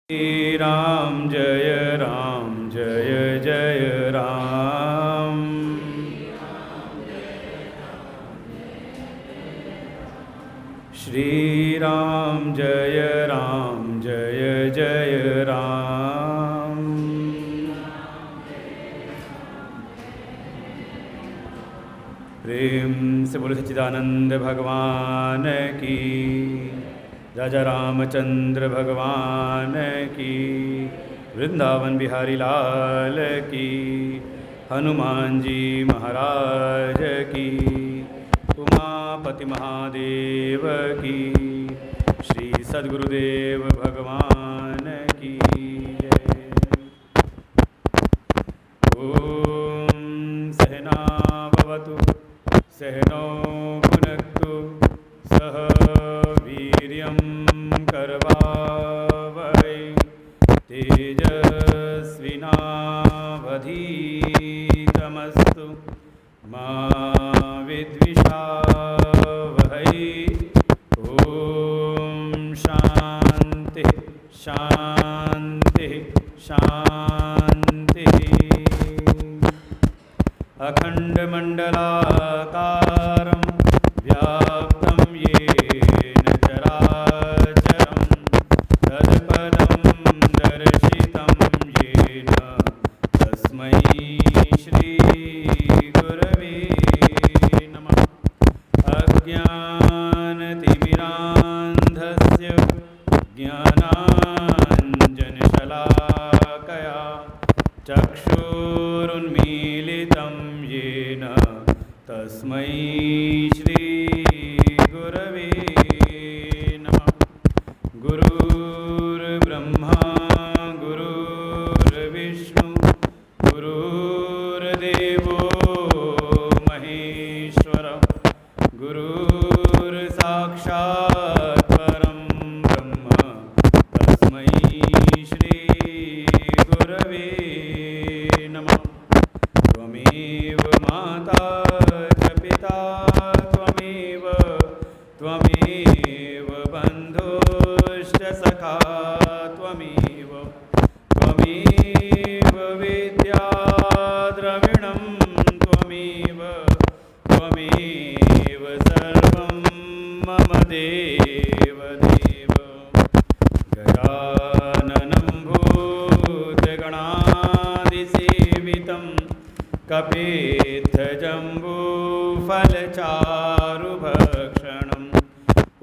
श्री राम जय जय राम। श्री राम जय जय राम। प्रेम से बोलो सच्चिदानंद भगवान की, राजा रामचंद्र भगवान की, वृंदावन बिहारी लाल की, हनुमान जी महाराज की, उमापति महादेव की, श्री सद्गुरुदेव भगवान की जय। ओम सहना भवतु सहनौ भुनक्तु सह वीर्यं करवावहै तेजस्विनावधीतमस्तु मा विद्विषावहै। ॐ शान्ति शान्ति शान्तिः। अखण्डमण्डलाकारं व्याप्तं येन चराचरं तत्पदं दर्शितं येन तस्मै श्रीगुरवे नमः। अज्ञानतिमिरान्धस्य ज्ञानाञ्जनशलाकया चक्षुरुन्मीलितं येन तस्मै श्रीगुरवे नमः। गुरुर्ब्रह्मा गुरुर्विष्णु गुरुर्देवो महेश्वर गुरुर्साक्षात् परं ब्रह्म तस्मै श्रीगुरवे नमः। त्वमेव माता च पिता त्वमेव बन्धुश्च सखा त्वमेव विद्या द्रविणं त्वमेव सर्वं मम देव गजाननं भूतगणादिसेवितं कपित्थजम्बूफलचारुभक्षणम्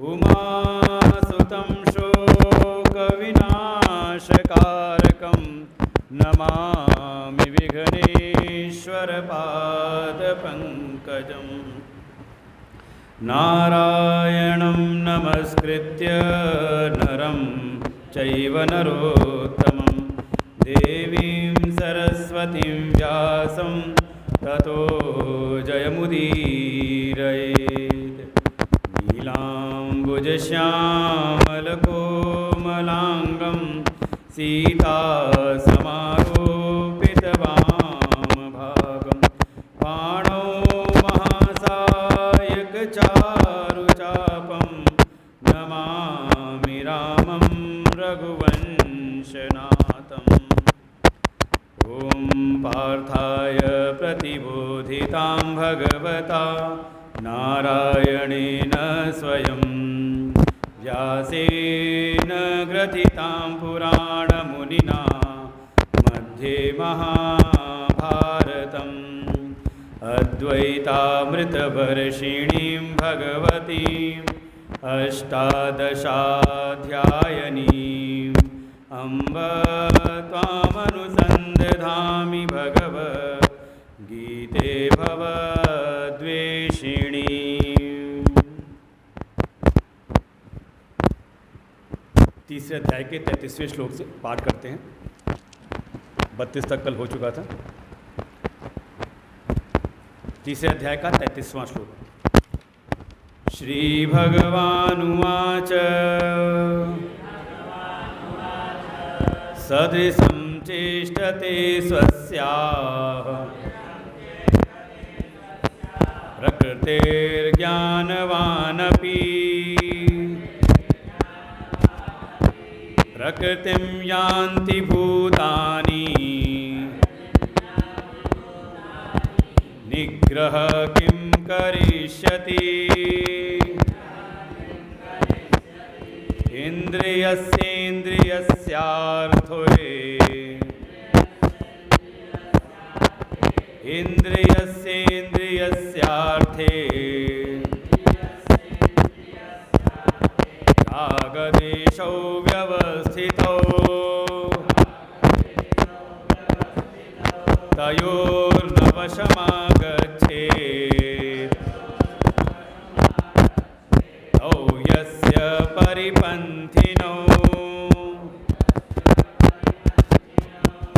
उमासुतं शोकविनाशकारकं नमामि विघ्नेश्वरपादपङ्कजम्। नारायणं नमस्कृत्य नरं चैव नरोत्तमं देवीं सरस्वतीं व्यासं ततो जयमुदीरयेत्। नीलाम्बुजश्यामलकोमलाङ्गं सीतासमारोपितवामभागं पाणौ महासायकचारुचापं नमामि रामं रघुवंशनाथम्। ॐ पार्थाय प्रतिबोधितां भगवता नारायणेन स्वयं व्यासेन ग्रथितां पुराणमुनिना मध्ये महाभारतम् अद्वैतामृतवर्षिणीं भगवतीम् अष्टादशाध्यायनीम् अम्ब त्वामनुसन्दधामि भगवद्गीते भवद्वेषिणी। तीसरे अध्याय के 33वें श्लोक से पाठ करते हैं। 32 तक कल हो चुका था। तीसरे अध्याय का 33वां श्लोक। श्री भगवानुवाच सदृशं चेष्टते स्वस्याः प्रकृतेर्ज्ञानवानपि प्रकृतिं यान्ति भूतानि निग्रह किं करिष्यति इन्द्रियस्येन्द्रियस्यार्थे इन्द्रियस्येन्द्रियस्यार्थे रागदेशौ व्यवस्थितौ तयोर्नवशमागच्छेत् तौ यस्य परिपन्थिनौ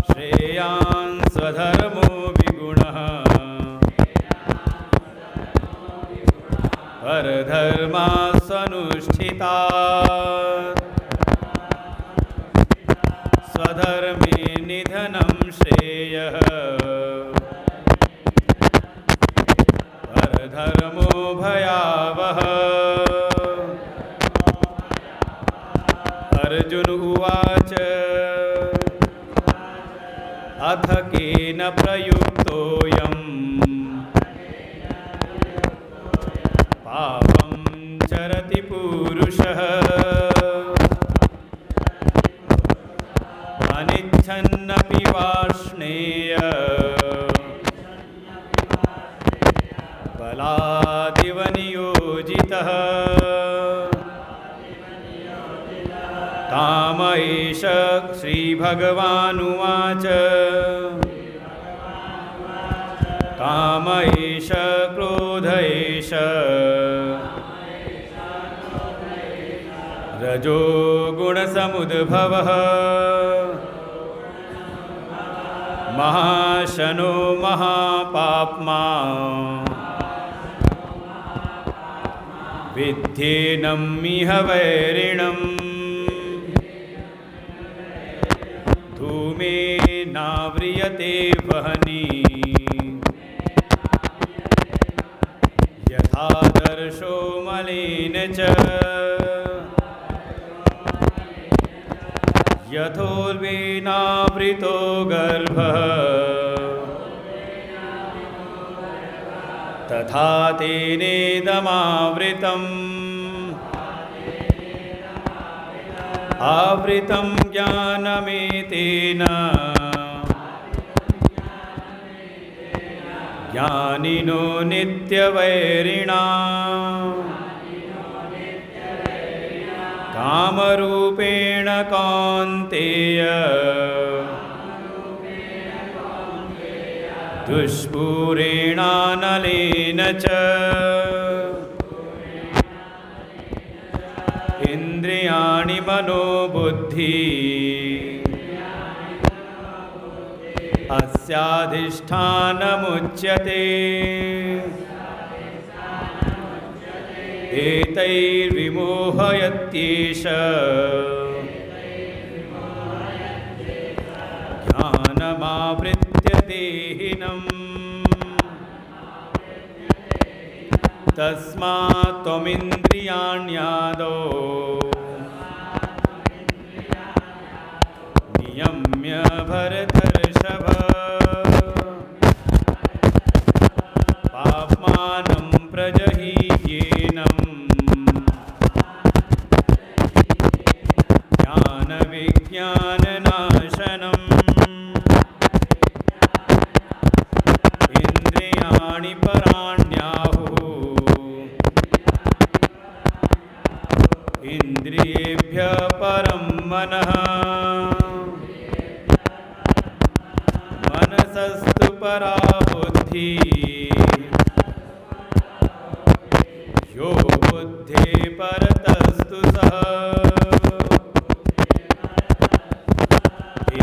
श्रेयान् स्वधर्मो विगुणः परधर्मास्वनुष्ठितात् स्वधर्मे निधनं श्रेयः परधर्मो भयावहः। अर्जुन उवाच अथ केन प्रयुक्तोऽयम् पापं चरति पूरुषः अनिच्छन्नपि वार्ष्णेय बलादिव नियोजितः काम एष श्रीभगवानुवाच काम एष क्रोध एष रजो गुणसमुद्भवः महाशनो महापाप्मा विद्धेनमिह वैरिणम् धूमेनाव्रियते वह्नि यथादर्शो मलेन च यथोल्बेनावृतो गर्भः तथा तेनेदमावृतम् आवृतं ज्ञानमेतेन ज्ञानिनो नित्यवैरिणा कामरूपेण कौन्तेय दुष्पूरेणानलेन च इन्द्रियाणि मनोबुद्धि अस्याधिष्ठानमुच्यते एतैर्विमोहयत्येष ज्ञानमावृत्य देहिनम् तस्मात् त्वमिन्द्रियाण्यादौ नियम्य भरतर्षभ पाप्मानं प्रजहीह्येनं ज्ञानविज्ञाननाशनम् इन्द्रियाणि पराण्याहुः इन्द्रियेभ्यः परं मनः मनसस्तु परा बुद्धिः यो बुद्धे परतस्तु सः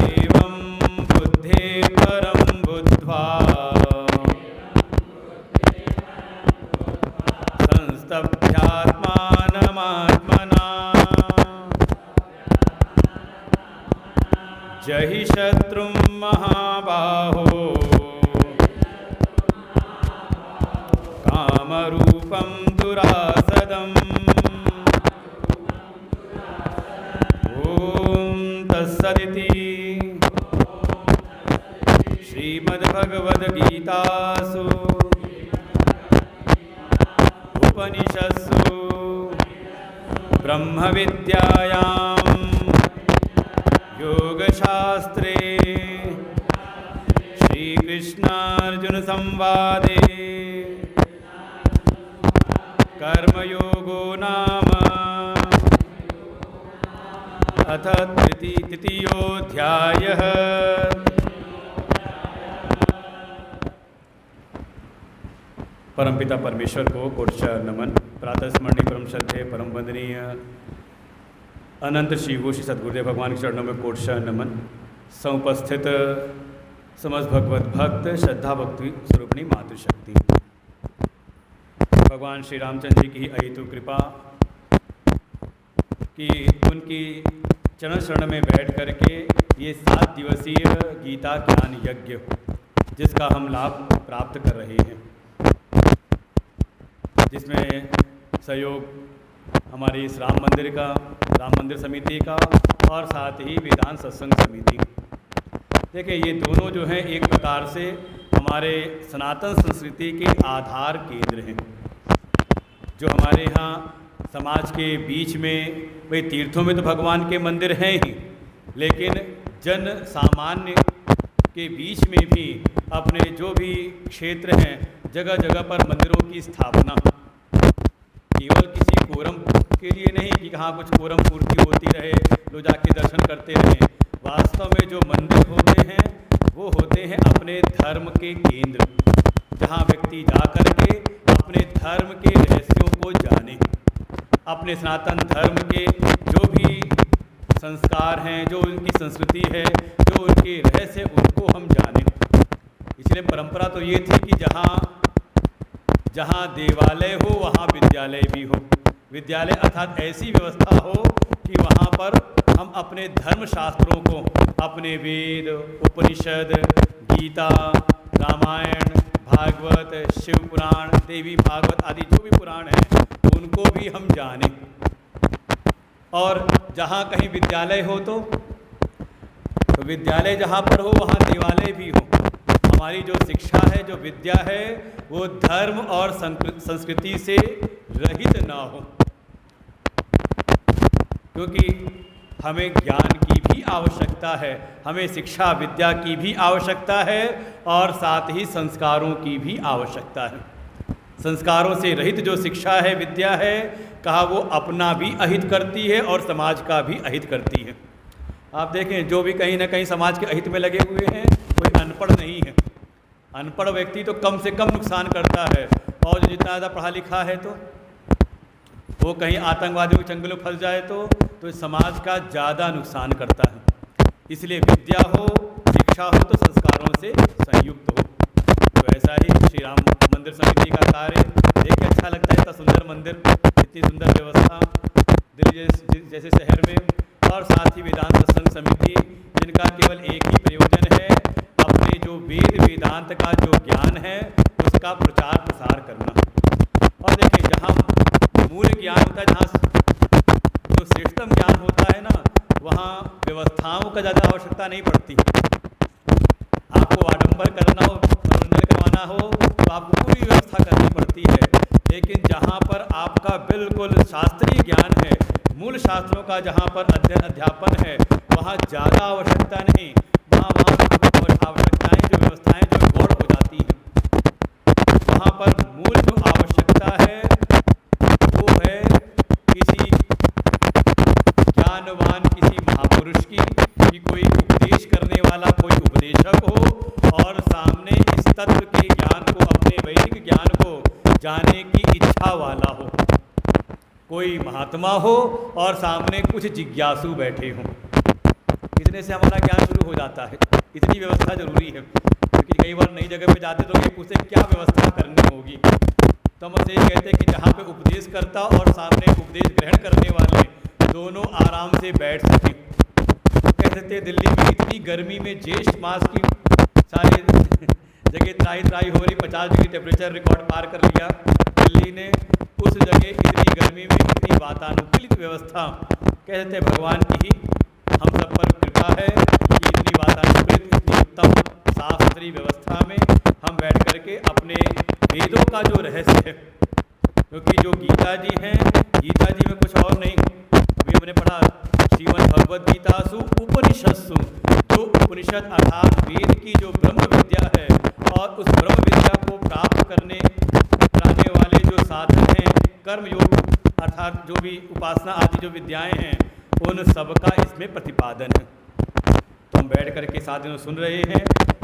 एवं बुद्धे परं बुद्ध्वा संस्तभ्यात्मानमात्मना जहि शत्रुं महाबाहो कामरूपं दुरासदम् ॐ तत्सदिति श्रीमद्भगवद्गीतासु उपनिषत्सु ब्रह्मविद्यायां योगशास्त्रे श्रीकृष्णार्जुनसंवादे कर्मयोगो नाम अथ तृतीयोऽध्यायः। परमपिता परमेश्वर को कोटि नमन। प्रातः स्मरणीय परम श्रद्धेय परम वंदनीय अनंत श्री श्री सद्गुरुदेव भगवान के चरणों में कोटि नमन। समुपस्थित समस्त भगवत भक्त श्रद्धा भक्ति स्वरूपणी मातृशक्ति भगवान श्री रामचंद्र जी की अहेतु कृपा कि उनकी चरण शरण में बैठ करके ये 7 दिवसीय गीता ज्ञान यज्ञ जिसका हम लाभ प्राप्त कर रहे हैं, जिसमें सहयोग हमारी इस राम मंदिर समिति का और साथ ही वेदांत सत्संग समिति। देखिए, ये दोनों जो हैं एक प्रकार से हमारे सनातन संस्कृति के आधार केंद्र हैं, जो हमारे यहाँ समाज के बीच में, भाई तीर्थों में तो भगवान के मंदिर हैं ही, लेकिन जन सामान्य के बीच में भी अपने जो भी क्षेत्र हैं जगह जगह पर मंदिरों की स्थापना केवल किसी कोरम के लिए नहीं कि कहाँ कुछ कोरम पूर्ति होती रहे, लोग जाके दर्शन करते रहें। वास्तव में जो मंदिर होते हैं वो होते हैं अपने धर्म के केंद्र, जहाँ व्यक्ति जा कर के अपने धर्म के रहस्यों को जाने, अपने सनातन धर्म के जो भी संस्कार हैं, जो उनकी संस्कृति है, जो उनके रहस्य, उनको हम जानें। इसलिए परंपरा तो ये थी कि जहाँ देवालय हो वहाँ विद्यालय भी हो। विद्यालय अर्थात ऐसी व्यवस्था हो कि वहाँ पर हम अपने धर्म शास्त्रों को, अपने वेद, उपनिषद, गीता, रामायण, भागवत, शिव पुराण, देवी भागवत आदि जो भी पुराण हैं उनको भी हम जानें। और जहाँ कहीं विद्यालय हो तो विद्यालय जहाँ पर हो वहाँ देवालय भी हो। हमारी जो शिक्षा है, जो विद्या है, वो धर्म और संस्कृति से रहित ना हो, क्योंकि हमें ज्ञान की भी आवश्यकता है, हमें शिक्षा विद्या की भी आवश्यकता है और साथ ही संस्कारों की भी आवश्यकता है। संस्कारों से रहित जो शिक्षा है, विद्या है, कहा वो अपना भी अहित करती है और समाज का भी अहित करती है। आप देखें, जो भी कहीं ना कहीं समाज के अहित में लगे हुए हैं, कोई अनपढ़ नहीं है। अनपढ़ व्यक्ति तो कम से कम नुकसान करता है, और जो जितना ज़्यादा पढ़ा लिखा है तो वो कहीं आतंकवादियों के चंगुल में फंस जाए तो समाज का ज़्यादा नुकसान करता है। इसलिए विद्या हो, शिक्षा हो तो संस्कारों से संयुक्त हो। तो ऐसा ही श्री राम मंदिर समिति का कार्य देख के अच्छा लगता है। इतना सुंदर मंदिर, इतनी सुंदर व्यवस्था दिल्ली जैसे शहर में, और साथ ही वेदांत सत्संग समिति जिनका केवल एक ही प्रयोजन है, अपने जो वेदांत का जो ज्ञान है उसका प्रचार प्रसार करना। और देखिए, जहाँ मूल ज्ञान होता है, जहाँ जो श्रेष्ठतम ज्ञान होता है ना, वहाँ व्यवस्थाओं का ज़्यादा आवश्यकता नहीं पड़ती। आपको आडंबर करना हो, मनोरंजन करवाना हो तो आपको पूरी व्यवस्था करनी पड़ती है। लेकिन जहाँ पर आपका बिल्कुल शास्त्रीय ज्ञान है, मूल शास्त्रों का जहाँ पर अध्ययन अध्यापन है, वहाँ ज़्यादा आवश्यकता नहीं। वहाँ आवश्यकताएँ, जो व्यवस्थाएँ जो गौड़ हो जाती हैं, वहाँ पर मूल जो आवश्यकता है वो है किसी ज्ञानवान, किसी महापुरुष की, कि कोई उपदेश करने वाला कोई उपदेशक हो और सामने इस तत्व के ज्ञान को, अपने वैदिक ज्ञान को जानने की इच्छा वाला हो। कोई महात्मा हो और सामने कुछ जिज्ञासु बैठे हों। इतने से हमारा ज्ञान शुरू हो जाता है। इतनी व्यवस्था जरूरी है, क्योंकि कई बार नई जगह पे जाते तो ये पूछते क्या व्यवस्था करनी होगी। तो हम से कहते हैं कि जहाँ पे उपदेश करता और सामने उपदेश ग्रहण करने वाले दोनों आराम से बैठ सकें। तो कहते थे दिल्ली में इतनी गर्मी में, ज्येष्ठ मास की सारी जगह त्राही हो रही, 50 डिग्री टेम्परेचर रिकॉर्ड पार कर लिया दिल्ली ने। उस जगह इतनी गर्मी में इतनी वातानुकूलित व्यवस्था, कहते थे भगवान की ही हम सब पर कृपा कहा है कि इतनी वातानुकूलित, इतनी उत्तम साफ सुथरी व्यवस्था में हम बैठ करके अपने वेदों का जो रहस्य है, क्योंकि जो गीता जी हैं, गीता जी में कुछ और नहीं, अभी हमने पढ़ा श्रीमद् भगवद गीतासु उपनिषत्सु, जो उपनिषद अर्थात वेद की जो ब्रह्म विद्या है और उस ब्रह्म विद्या को प्राप्त कराने वाले जो साधन हैं, कर्म योग अर्थात जो भी उपासना आदि जो विद्याएं हैं, उन सबका इसमें प्रतिपादन है। तो हम बैठ करके साधनों सुन रहे हैं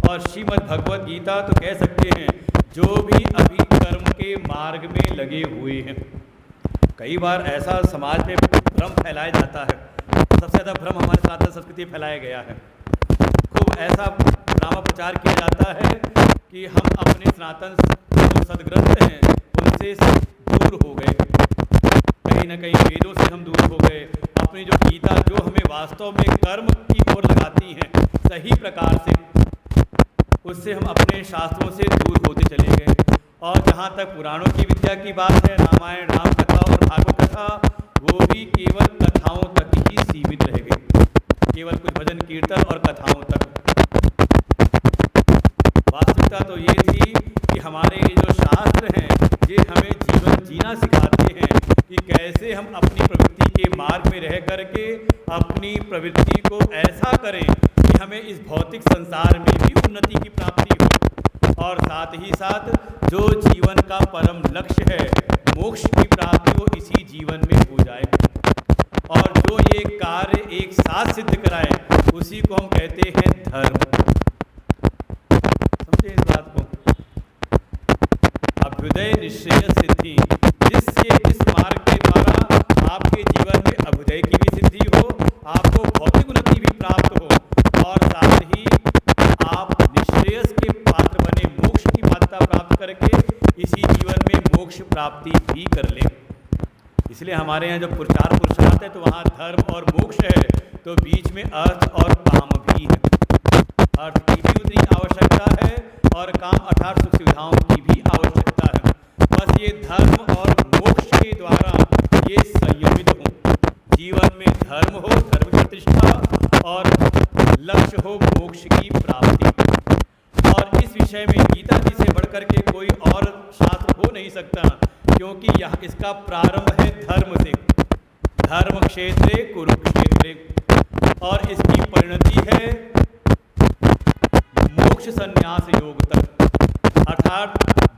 और श्रीमद् भगवद गीता तो कह सकते हैं जो भी अभी कर्म के मार्ग में लगे हुए हैं। कई बार ऐसा समाज में भ्रम फैलाया जाता है, सबसे ज़्यादा भ्रम हमारे सनातन संस्कृति में फैलाया गया है। खूब ऐसा ड्रामा प्रचार किया जाता है कि हम अपने सनातन जो सदग्रंथ हैं उनसे दूर हो गए, कहीं ना कहीं वेदों से हम दूर हो गए। अपनी जो गीता जो हमें वास्तव में कर्म की ओर लगाती हैं सही प्रकार से, उससे हम अपने शास्त्रों से दूर होते चले गए। और जहाँ तक पुराणों की विद्या की बात है, रामायण, राम कथा और भागवत कथा, वो भी केवल कथाओं तक ही सीमित रह गई, केवल कुछ भजन कीर्तन और कथाओं तक। वास्तविकता तो ये थी कि हमारे ये जो शास्त्र हैं ये हमें जीवन जीना सिखाते हैं कि कैसे हम अपनी प्रवृत्ति के मार्ग में रह करके अपनी प्रवृत्ति को ऐसा करें कि हमें इस भौतिक संसार में भी उन्नति की प्राप्ति हो और साथ ही साथ जो जीवन का परम लक्ष्य है मोक्ष की प्राप्ति वो इसी जीवन में हो जाए। और जो ये कार्य एक साथ सिद्ध कराए उसी को हम कहते हैं धर्म। समझे इस बात को? अभ्युदय निश्चय सिद्धि, जिस मार्ग के द्वारा आपके जीवन में अभ्युदय की भी सिद्धि हो, आपको भौतिक उन्नति भी प्राप्त हो और साथ ही आप निश्रेयस के पात्र बने, मोक्ष की पात्रता प्राप्त करके इसी जीवन में मोक्ष प्राप्ति भी कर ले। इसलिए हमारे यहाँ जब प्रचार पुरुषार्थ है तो वहाँ धर्म और मोक्ष है, तो बीच में अर्थ और काम भी है। अर्थ की भी उतनी आवश्यकता है और काम अर्थात सुख सुविधाओं की भी आवश्यकता है। बस ये धर्म और मोक्ष के द्वारा ये संयमित हो, जीवन में धर्म हो, धर्म की प्रतिष्ठा और लक्ष्य हो मोक्ष की प्राप्ति। और इस विषय में गीता जी से बढ़कर के कोई और शास्त्र हो नहीं सकता, क्योंकि यह इसका प्रारंभ है धर्म से, धर्म क्षेत्रे कुरुक्षेत्रे, और इसकी परिणति है मोक्ष संन्यास योग तक। अर्थात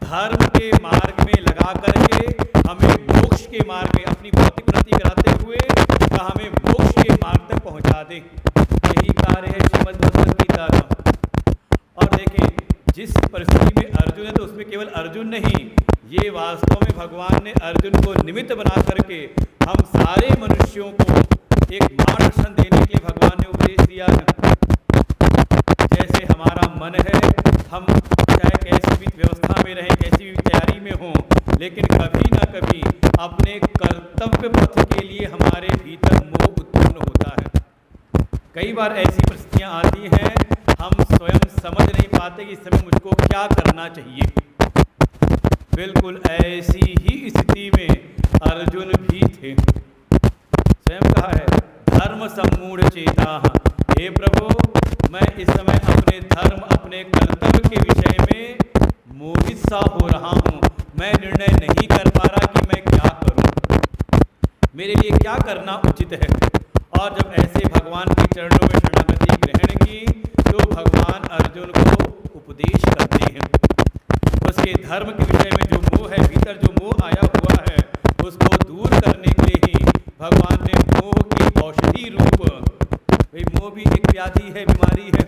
धर्म के मार्ग में लगा करके हमें मोक्ष के मार्ग में अपनी भौतिक उन्नति कराते हुए हमें मोक्ष के मार्ग तक पहुंचा दे, यही कार्य है श्रीमद् भगवद गीता का। और देखें जिस परिस्थिति में अर्जुन है तो उसमें केवल अर्जुन नहीं, ये वास्तव में भगवान ने अर्जुन को निमित्त बना करके हम सारे मनुष्यों को एक मार्गदर्शन देने के लिए भगवान ने उपदेश दिया है। जैसे हमारा मन है, हम चाहे कैसी भी व्यवस्था में रहें, कैसी भी तैयारी में हों, लेकिन कभी ना कभी अपने कर्तव्य पथ के लिए हमारे भीतर मोह उत्पन्न होता है। कई बार ऐसी परिस्थितियाँ आती हैं हम स्वयं समझ नहीं पाते कि इस समय मुझको क्या करना चाहिए। बिल्कुल ऐसी ही स्थिति में अर्जुन भी थे। स्वयं कहा है धर्म सम्मूढ़ चेता, हे प्रभु मैं इस समय अपने धर्म अपने कर्तव्य के विषय में मोहित सा हो रहा हूँ। मैं निर्णय नहीं कर पा रहा कि मैं क्या करूँ, मेरे लिए क्या करना उचित है। और जब ऐसे भगवान के चरणों में शरणागति ग्रहण की तो भगवान अर्जुन को उपदेश करते हैं। उसके धर्म के विषय में जो मोह है, भीतर जो मोह आया हुआ है, उसको दूर करने के लिए ही भगवान ने मोह की औषधि रूप, भाई मोह भी एक व्याधि है, बीमारी है,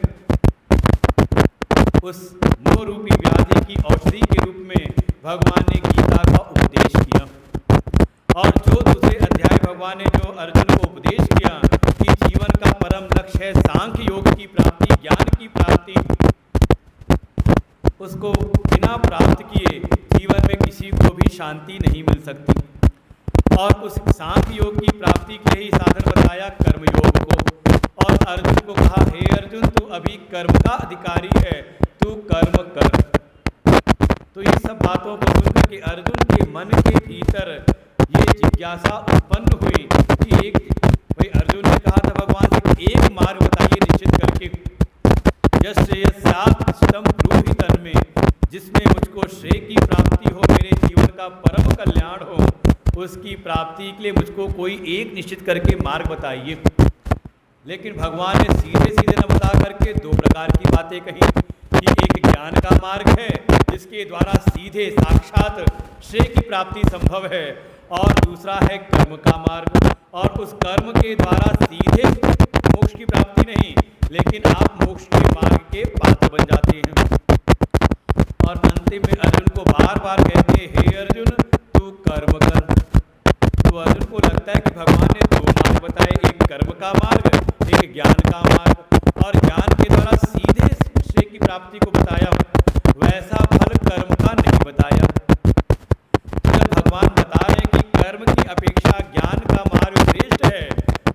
उस मोह रूपी व्याधि की औषधि के रूप में भगवान ने गीता का उपदेश किया। और जो दूसरे अध्याय भगवान ने जो अर्जुन को उपदेश किया कि जीवन का परम लक्ष्य है सांख्य योग की प्राप्ति, ज्ञान की प्राप्ति, उसको बिना प्राप्त किए जीवन में किसी को भी शांति नहीं मिल सकती। और उस सांख्य योग की प्राप्ति के ही साधन बताया कर्मयोग को। और अर्जुन को कहा हे अर्जुन तू अभी कर्म का अधिकारी है, तू कर्म कर। तो इन सब बातों को सुनकर के अर्जुन के मन के भीतर ये जिज्ञासा उत्पन्न हुई कि एक भाई अर्जुन ने कहा था भगवान से कि एक मार्ग बताइए निश्चित करके, यश्रेयस्यात्तम ब्रूहि तन्मे, जिसमें मुझको श्रेय की प्राप्ति हो, मेरे जीवन का परम कल्याण हो, उसकी प्राप्ति के लिए मुझको कोई एक निश्चित करके मार्ग बताइए। लेकिन भगवान ने सीधे सीधे न बता करके दो प्रकार की बातें कही कि एक ज्ञान का मार्ग है जिसके द्वारा सीधे साक्षात श्रेय की प्राप्ति संभव है, और दूसरा है कर्म का मार्ग, और उस कर्म के द्वारा सीधे मोक्ष की प्राप्ति नहीं, लेकिन आप मोक्ष के मार्ग के पात्र बन जाते हैं। और अंतिम में अर्जुन को बार बार कहते हैं, हे अर्जुन तू कर्म कर। तो अर्जुन को लगता है कि भगवान ने दो मार्ग बताए, एक कर्म का मार्ग, एक ज्ञान का मार्ग, और ज्ञान के द्वारा सीधे श्रेय की प्राप्ति को बताया, वैसा फल कर्म का नहीं बताया। जब भगवान बता रहे हैं कि कर्म की अपेक्षा ज्ञान का मार्ग श्रेष्ठ है,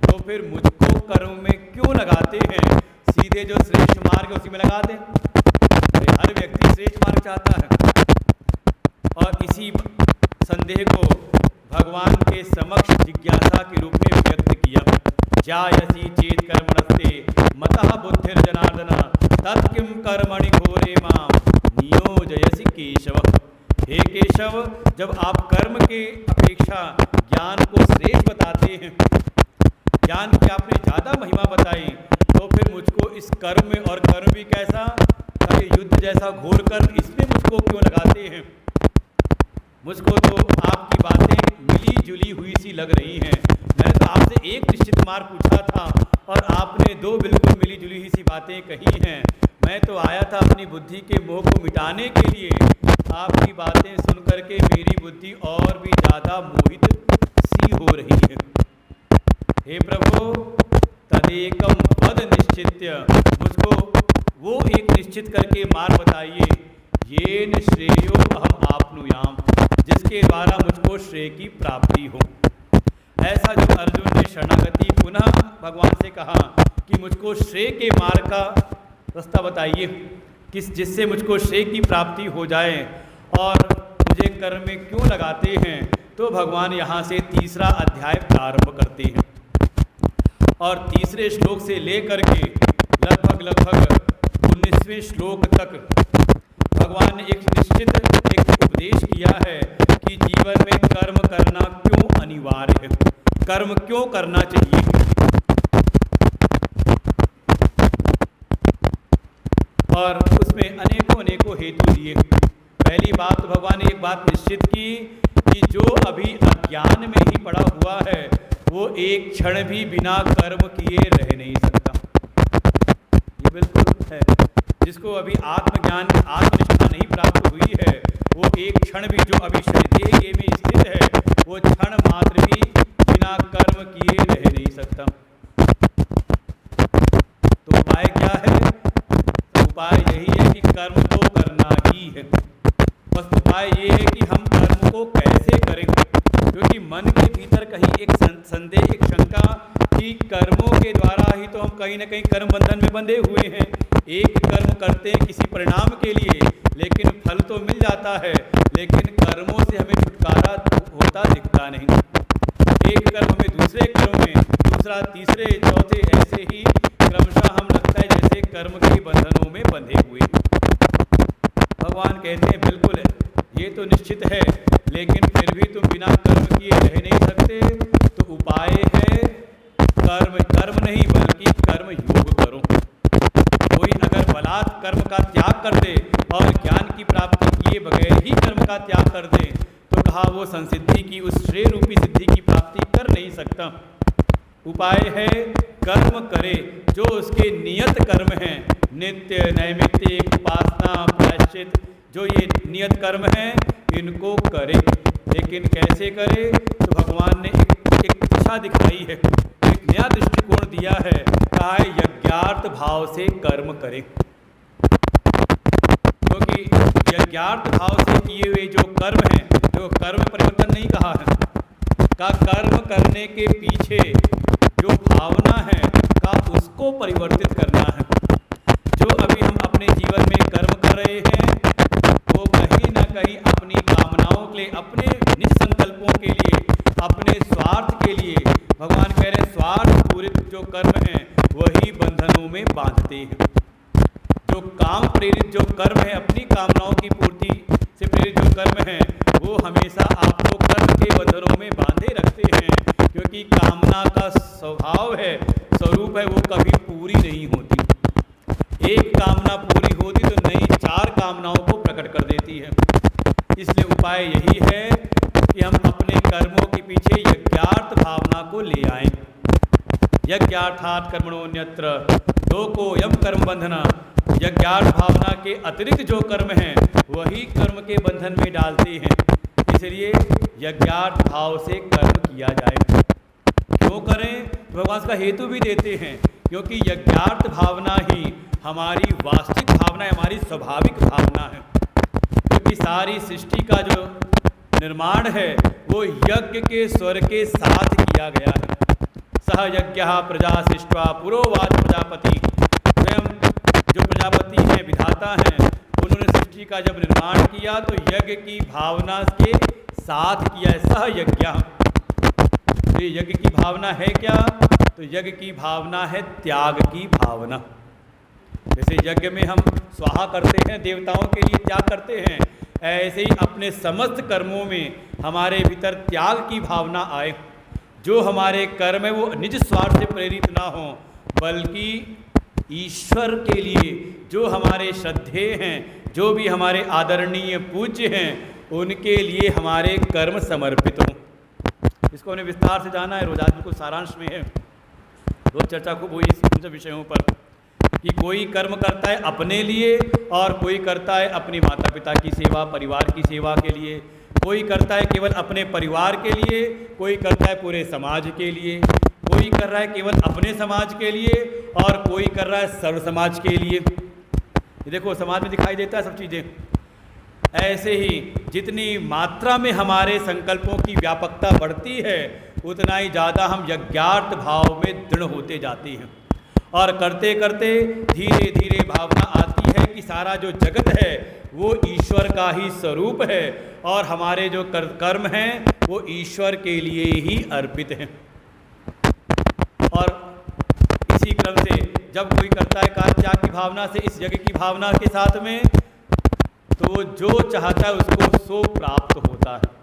तो फिर मुझको कर्म में क्यों लगाते हैं? सीधे जो श्रेष्ठ मार्ग है उसी में लगा दें। हर व्यक्ति श्रेष्ठ मार्ग चाहता है। और इसी संदेह को भगवान के समक्ष जिज्ञासा के रूप में व्यक्त किया। जायसी चेत कर्मणस्ते मतः बुद्धिर्जनार्दन तत्किं कर्मणि घोरे मां नियोजयसि केशव। हे केशव, जब आप कर्म के अपेक्षा ज्ञान को श्रेष्ठ बताते हैं, ज्ञान की आपने ज़्यादा महिमा बताई, तो फिर मुझको इस कर्म में, और कर्म भी कैसा, कभी युद्ध जैसा घोर कर्म, इसमें मुझको क्यों लगाते हैं? मुझको तो आपकी बातें मिली जुली हुई सी लग रही हैं। मैंने तो आपसे एक निश्चित मार्ग पूछा था और आपने दो बिल्कुल मिली जुली हुई सी बातें कही हैं। मैं तो आया था अपनी बुद्धि के मोह को मिटाने के लिए, आपकी बातें सुन करके मेरी बुद्धि और भी ज़्यादा मोहित सी हो रही है। हे प्रभु, तदेकम पद निश्चित्य, मुझको वो एक निश्चित करके मार्ग बताइए, येन श्रेयो अहम आपनुयाम, जिसके द्वारा मुझको श्रेय की प्राप्ति हो। ऐसा जो अर्जुन ने शरणागति पुनः भगवान से कहा कि मुझको श्रेय के मार्ग का रास्ता बताइए, जिससे मुझको श्रेय की प्राप्ति हो जाए, और मुझे कर्म में क्यों लगाते हैं, तो भगवान यहाँ से तीसरा अध्याय प्रारंभ करते हैं। और तीसरे श्लोक से लेकर के लगभग 19वें श्लोक तक भगवान ने एक निश्चित एक उपदेश किया है कि जीवन में कर्म करना क्यों अनिवार्य है, कर्म क्यों करना चाहिए। और उसमें अनेकों हेतु दिए। पहली बात तो भगवान ने एक बात निश्चित की कि जो अभी अज्ञान में ही पड़ा हुआ है, वो एक क्षण भी बिना कर्म किए रह नहीं सकता। ये बिल्कुल है। जिसको अभी आत्मज्ञान, आत्मनिष्ठा नहीं प्राप्त हुई है, वो एक क्षण भी, जो अभी शरीर देह में स्थित है, वो क्षण मात्र भी बिना कर्म किए रह नहीं सकता। तो उपाय क्या है? उपाय यही है कि कर्म तो करना ही है। बस उपाय ये है कि हम कर्म को कैसे करें, क्योंकि मन के भीतर कहीं एक संदेह, एक शंका कि कर्मों के द्वारा ही तो हम कहीं ना कहीं कर्म बंधन में बंधे हुए हैं। एक कर्म करते हैं किसी परिणाम के लिए, लेकिन फल तो मिल जाता है, लेकिन कर्मों से हमें छुटकारा होता दिखता नहीं। एक कर्म में दूसरे कर्म में, दूसरा तीसरे चौथे, ऐसे ही क्रमशः हम लगता है जैसे कर्म के बंधनों में बंधे हुए। भगवान कहते हैं बिल्कुल ये तो निश्चित है, लेकिन फिर भी तुम बिना कर्म किए रह नहीं सकते। तो उपाय है कर्म नहीं बल्कि कर्म योग करो। कोई अगर बलात् कर्म का त्याग कर दे और ज्ञान की प्राप्ति किए बगैर ही कर्म का त्याग कर दे, तो कहा वो संसिद्धि की, उस श्रेय रूपी सिद्धि की प्राप्ति कर नहीं सकता। उपाय है कर्म करे जो उसके नियत कर्म हैं, नित्य नैमित्तिक उपासना प्रायश्चित, जो ये नियत कर्म हैं इनको करे। लेकिन कैसे करे? तो भगवान ने एक दिशा दिखाई है, एक नया दृष्टिकोण दिया है, कहा है यज्ञार्थ भाव से कर्म करे। क्योंकि यज्ञार्थ भाव से किए हुए जो कर्म हैं, जो कर्म परिवर्तन नहीं कहा है, का कर्म करने के पीछे जो भावना है का उसको परिवर्तित करना है। जो अभी हम अपने जीवन में कर्म कर रहे हैं, वो कहीं ना कहीं अपनी कामनाओं के लिए, अपने निसंकल्पों के लिए, अपने स्वार्थ के लिए, भगवान कह रहे हैं स्वार्थ हैं। जो काम प्रेरित जो कर्म है, अपनी कामनाओं की पूर्ति से प्रेरित जो कर्म हैं, वो हमेशा आपको कर्म के बंधनों में बांधे रखते हैं, क्योंकि कामना का स्वभाव है, स्वरूप है, वो कभी पूरी नहीं होती। एक कामना पूरी होती तो नई 4 कामनाओं को प्रकट कर देती है। इसलिए उपाय यही है कि हम अपने कर्मों के पीछे यज्ञार्थ भावना को ले आएं। यज्ञार्थात् कर्मणोऽन्यत्र लोको यम कर्म बंधना। यज्ञार्थ भावना के अतिरिक्त जो कर्म हैं वही कर्म के बंधन में डालते हैं। इसलिए यज्ञार्थ भाव से कर्म किया जाए। क्यों करें? भगवान इसका हेतु भी देते हैं, क्योंकि यज्ञार्थ भावना ही हमारी वास्तविक भावना है, हमारी स्वाभाविक भावना है। क्योंकि सारी सृष्टि का जो निर्माण है वो यज्ञ के स्वर के साथ किया गया है। सह यज्ञ प्रजा सृष्ट्वा पुरोवाच प्रजापति। स्वयं जो प्रजापति हैं, विधाता हैं, उन्होंने सृष्टि का जब निर्माण किया तो यज्ञ की भावना के साथ किया है। सह यज्ञ, तो यज्ञ की भावना है क्या? तो यज्ञ की भावना है त्याग की भावना। जैसे यज्ञ में हम स्वाहा करते हैं, देवताओं के लिए त्याग करते हैं, ऐसे ही अपने समस्त कर्मों में हमारे भीतर त्याग की भावना आए। जो हमारे कर्म है वो निज स्वार्थ से प्रेरित ना हो, बल्कि ईश्वर के लिए, जो हमारे श्रद्धेय हैं, जो भी हमारे आदरणीय पूज्य हैं, उनके लिए हमारे कर्म समर्पित हों। इसको हमने विस्तार से जाना है, रोज बिल्कुल सारांश में है, रोज चर्चा खूब हुई इन सब विषयों पर कि कोई कर्म करता है अपने लिए और कोई करता है अपनी माता पिता की सेवा, परिवार की सेवा के लिए, कोई करता है केवल अपने परिवार के लिए, कोई करता है पूरे समाज के लिए, कोई कर रहा है केवल अपने समाज के लिए और कोई कर रहा है सर्व समाज के लिए। ये देखो समाज में दिखाई देता है सब चीज़ें। ऐसे ही जितनी मात्रा में हमारे संकल्पों की व्यापकता बढ़ती है उतना ही ज़्यादा हम यज्ञार्थ भाव में दृढ़ होते जाते हैं और करते करते धीरे धीरे भावना आती है कि सारा जो जगत है वो ईश्वर का ही स्वरूप है और हमारे जो कर्म हैं वो ईश्वर के लिए ही अर्पित हैं। और इसी क्रम से जब कोई करता है कार्य त्याग की भावना से, इस यज्ञ की भावना के साथ में, तो वो जो चाहता है उसको सो प्राप्त होता है।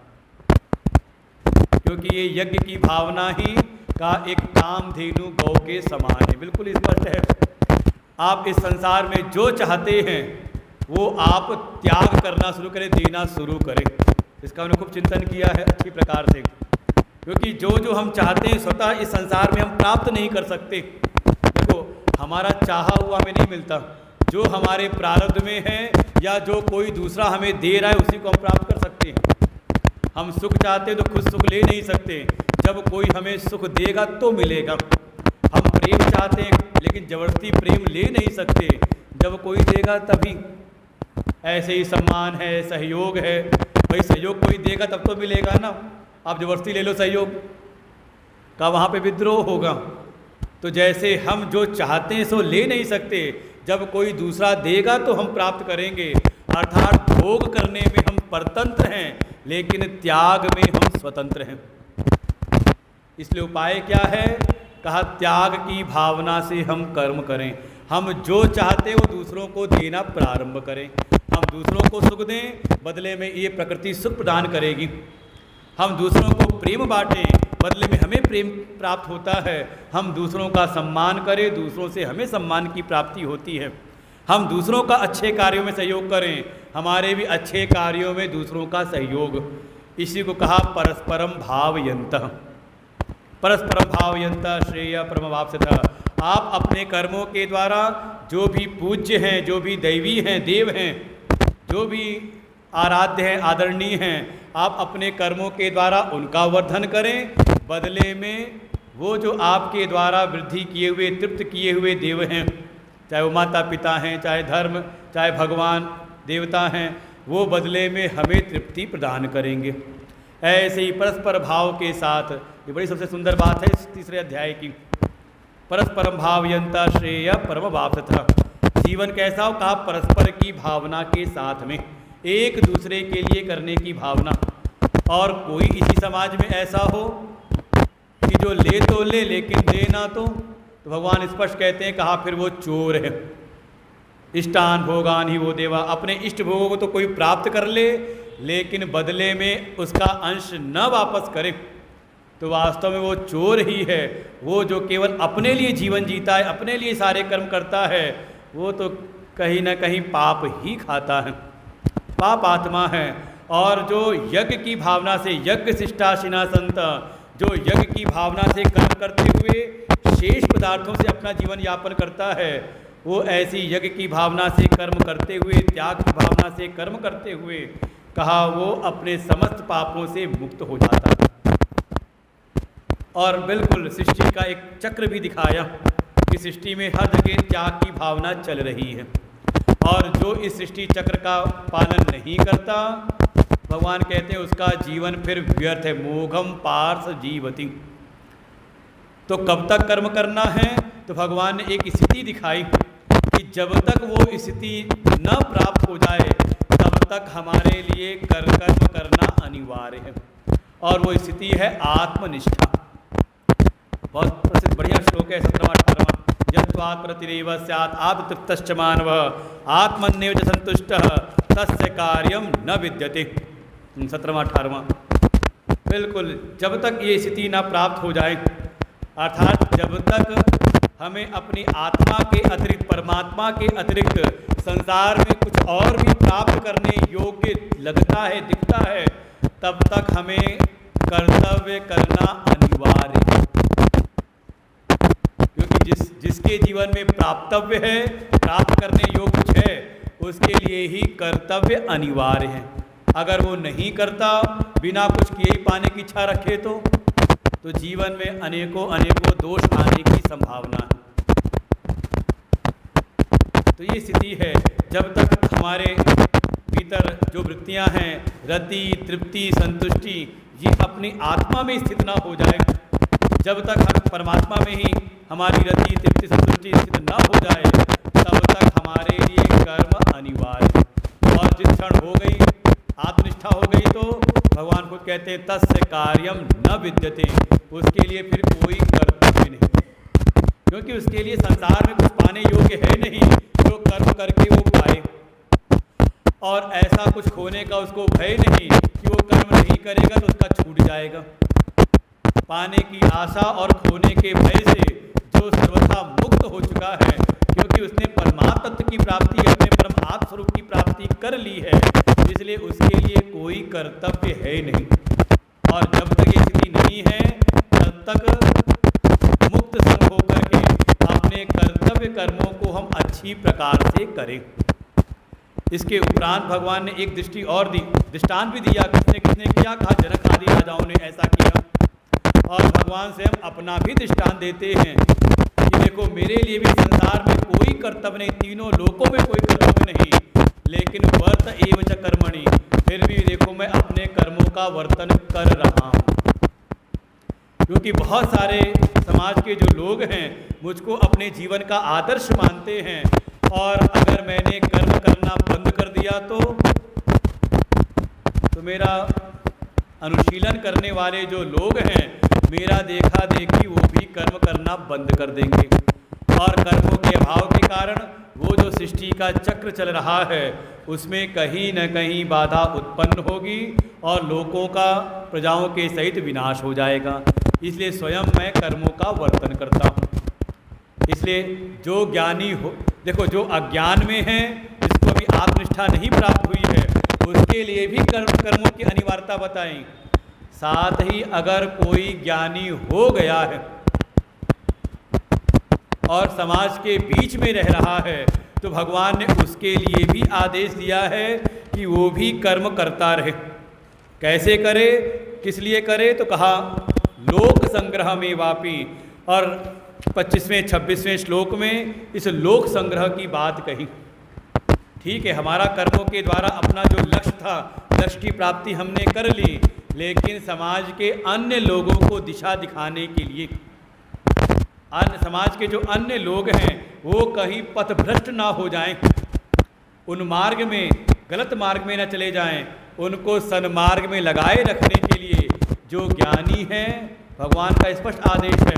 क्योंकि ये यज्ञ की भावना ही का एक कामधेनु गौ के समान है, बिल्कुल स्पष्ट है। आप इस संसार में जो चाहते हैं वो आप त्याग करना शुरू करें, देना शुरू करें। इसका हमने खूब चिंतन किया है अच्छी प्रकार से, क्योंकि जो जो हम चाहते हैं स्वतः इस संसार में हम प्राप्त नहीं कर सकते। देखो हमारा चाहा हुआ हमें नहीं मिलता, जो हमारे प्रारब्ध में है या जो कोई दूसरा हमें दे रहा है उसी को हम प्राप्त कर सकते हैं। हम सुख चाहते हैं तो खुद सुख ले नहीं सकते, जब कोई हमें सुख देगा तो मिलेगा। हम प्रेम चाहते हैं लेकिन जबरदस्ती प्रेम ले नहीं सकते, जब कोई देगा तभी। ऐसे ही सम्मान है, सहयोग है, भाई सहयोग कोई देगा तब तो मिलेगा ना। आप जबरदस्ती ले लो सहयोग का, वहाँ पे विद्रोह होगा। तो जैसे हम जो चाहते हैं सो ले नहीं सकते, जब कोई दूसरा देगा तो हम प्राप्त करेंगे। अर्थात भोग करने में हम परतंत्र हैं लेकिन त्याग में हम स्वतंत्र हैं। इसलिए उपाय क्या है? कहा त्याग की भावना से हम कर्म करें। हम जो चाहते हैं वो दूसरों को देना प्रारंभ करें। हम दूसरों को सुख दें, बदले में ये प्रकृति सुख प्रदान करेगी। हम दूसरों को प्रेम बांटें, बदले में हमें प्रेम प्राप्त होता है। हम दूसरों का सम्मान करें, दूसरों से हमें सम्मान की प्राप्ति होती है। हम दूसरों का अच्छे कार्यों में सहयोग करें, हमारे भी अच्छे कार्यों में दूसरों का सहयोग। इसी को कहा परस्परम भावयन्तः। परस्परम भावयन्तः श्रेय परमवाप्स्यथ। आप अपने कर्मों के द्वारा जो भी पूज्य हैं, जो भी दैवी हैं, देव हैं, जो भी आराध्य हैं, आदरणीय हैं, आप अपने कर्मों के द्वारा उनका वर्धन करें। बदले में वो जो आपके द्वारा वृद्धि किए हुए, तृप्त किए हुए देव हैं, चाहे वो माता पिता हैं, चाहे धर्म, चाहे भगवान देवता हैं, वो बदले में हमें तृप्ति प्रदान करेंगे। ऐसे ही परस्पर भाव के साथ, ये बड़ी सबसे सुंदर बात है इस तीसरे अध्याय की। परस्परम भावयन्तः श्रेय परमवाप्स्यथ। जीवन कैसा हो? कहा परस्पर की भावना के साथ में, एक दूसरे के लिए करने की भावना। और कोई इसी समाज में ऐसा हो कि जो ले तो ले लेकिन दे ना तो, तो भगवान स्पष्ट कहते हैं, कहा फिर वो चोर है। इष्टान भोगान ही वो देवा, अपने इष्ट भोगों को तो कोई प्राप्त कर ले लेकिन बदले में उसका अंश न वापस करे तो वास्तव में वो चोर ही है। वो जो केवल अपने लिए जीवन जीता है, अपने लिए सारे कर्म करता है, वो तो कहीं ना कहीं पाप ही खाता है, पाप आत्मा है। और जो यज्ञ की भावना से, यज्ञ शिष्टाशिना संत, जो यज्ञ की भावना से कर्म करते हुए शेष पदार्थों से अपना जीवन यापन करता है, वो ऐसी यज्ञ की भावना से कर्म करते हुए, त्याग की भावना से कर्म करते हुए, कहा वो अपने समस्त पापों से मुक्त हो जाता है। और बिल्कुल सृष्टि का एक चक्र भी दिखाया कि सृष्टि में हर जगह त्याग की भावना चल रही है, और जो इस सृष्टि चक्र का पालन नहीं करता, भगवान कहते हैं उसका जीवन फिर व्यर्थ है। मोघम पार्थ जीवति। तो कब तक कर्म करना है? तो भगवान ने एक स्थिति दिखाई कि जब तक वो स्थिति न प्राप्त हो जाए तब तक हमारे लिए कर्म करना अनिवार्य है, और वो स्थिति है आत्मनिष्ठा। बहुत प्रसिद्ध बढ़िया श्लोक है 17वां 18वां। यत्त्वात्प्रतिरेव स्यात् आत्मतृप्तश्च मानवः आत्मन्येव च संतुष्टः तस्य कार्यं न विद्यते। 17वां 18वां। बिल्कुल, जब तक ये स्थिति ना प्राप्त हो जाए, अर्थात जब तक हमें अपनी आत्मा के अतिरिक्त, परमात्मा के अतिरिक्त संसार में कुछ और भी प्राप्त करने योग्य लगता है, दिखता है, तब तक हमें कर्तव्य करना अनिवार्य है। क्योंकि जिसके जीवन में प्राप्तव्य है, प्राप्त करने योग्य कुछ है, उसके लिए ही कर्तव्य अनिवार्य है। अगर वो नहीं करता, बिना कुछ किए ही पाने की इच्छा रखे तो जीवन में अनेकों अनेकों दोष आने की संभावना है। तो ये स्थिति है, जब तक हमारे भीतर जो वृत्तियां हैं, रति, तृप्ति, संतुष्टि, ये अपनी आत्मा में स्थित ना हो जाए, जब तक हम परमात्मा में ही हमारी रति, तृप्ति, संतुष्टि स्थित ना हो जाए, तब तक हमारे लिए कर्म अनिवार्य है। और जिस क्षण हो गई, आत्मनिष्ठा हो गई, तो भगवान खुद कहते हैं तस्य कार्यम न विद्यते, उसके लिए फिर कोई कर्तव्य नहीं, क्योंकि उसके लिए संसार में कुछ पाने योग्य है नहीं जो कर्म करके वो पाए, और ऐसा कुछ खोने का उसको भय नहीं कि वो कर्म नहीं करेगा तो उसका छूट जाएगा। पाने की आशा और खोने के भय से जो सर्वथा मुक्त हो चुका है, क्योंकि उसने परमात्म तत्व की प्राप्ति, अपने परमात्म स्वरूप की प्राप्ति कर ली है, इसलिए उसके लिए कोई कर्तव्य है नहीं। और जब तक ये स्थिति नहीं है, तब तक मुक्त संग होकर के अपने कर्तव्य कर्मों को हम अच्छी प्रकार से करें। इसके उपरांत भगवान ने एक दृष्टि और दी, दृष्टांत भी दिया। किसने किसने किया? कहा जनक आदि राजाओं ने ऐसा किया। और भगवान से हम अपना भी दृष्टांत देते हैं कि देखो, मेरे लिए भी संसार में कोई कर्तव्य नहीं, तीनों लोकों में कोई कर्तव्य नहीं, लेकिन वर्त एव च कर्मणि, फिर भी देखो मैं अपने कर्मों का वर्तन कर रहा हूँ। क्योंकि बहुत सारे समाज के जो लोग हैं मुझको अपने जीवन का आदर्श मानते हैं, और अगर मैंने कर्म करना बंद कर दिया तो मेरा अनुशीलन करने वाले जो लोग हैं, मेरा देखा देखी वो भी कर्म करना बंद कर देंगे, और कर्मों के अभाव के कारण वो जो सृष्टि का चक्र चल रहा है उसमें कहीं न कहीं बाधा उत्पन्न होगी, और लोगों का, प्रजाओं के सहित विनाश हो जाएगा। इसलिए स्वयं मैं कर्मों का वर्तन करता हूँ। इसलिए जो ज्ञानी हो, देखो जो अज्ञान में है, जिसको अभी आत्मनिष्ठा नहीं प्राप्त हुई है, उसके लिए भी कर्मों की अनिवार्यता बताई। साथ ही अगर कोई ज्ञानी हो गया है और समाज के बीच में रह रहा है, तो भगवान ने उसके लिए भी आदेश दिया है कि वो भी कर्म करता रहे। कैसे करे, किस लिए करे? तो कहा लोक संग्रह में वापी, और 25वें 26वें श्लोक में इस लोक संग्रह की बात कही। ठीक है, हमारा कर्मों के द्वारा अपना जो लक्ष्य था, लक्ष्य की प्राप्ति हमने कर ली, लेकिन समाज के अन्य लोगों को दिशा दिखाने के लिए, अन्य समाज के जो अन्य लोग हैं वो कहीं पथभ्रष्ट ना हो जाएं, उन मार्ग में, गलत मार्ग में ना चले जाएं, उनको सन्मार्ग में लगाए रखने के लिए जो ज्ञानी हैं, भगवान का स्पष्ट आदेश है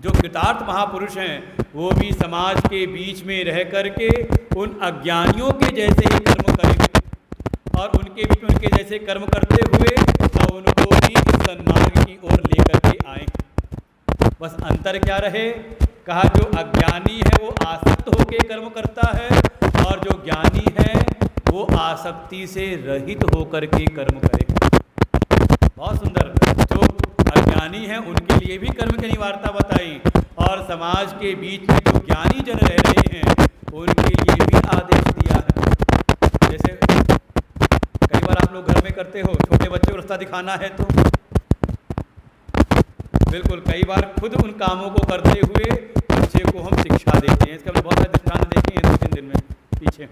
जो कृतार्थ महापुरुष हैं वो भी समाज के बीच में रह करके उन अज्ञानियों के जैसे ही कर्म करें और उनके बीच में उनके जैसे कर्म करते हुए और उनको भी इस सन्मार्ग की ओर लेकर के आए। बस अंतर क्या रहे? कहा जो अज्ञानी है वो आसक्त होकर कर्म करता है और जो ज्ञानी है वो आसक्ति से रहित होकर के कर्म करे। बहुत सुंदर। जो अज्ञानी है उनके लिए भी कर्म की अनिवार्यता बताई और समाज के बीच में जो ज्ञानी जन रह रहे हैं उनके लिए भी आदेश दिया है। जैसे कई बार आप लोग घर में करते हो, छोटे बच्चे को रास्ता दिखाना है तो बिल्कुल कई बार खुद उन कामों को करते हुए बच्चे को हम शिक्षा देते हैं। इसका बहुत सारे दृष्टांत देखे हैं 2-3 दिन में पीछे।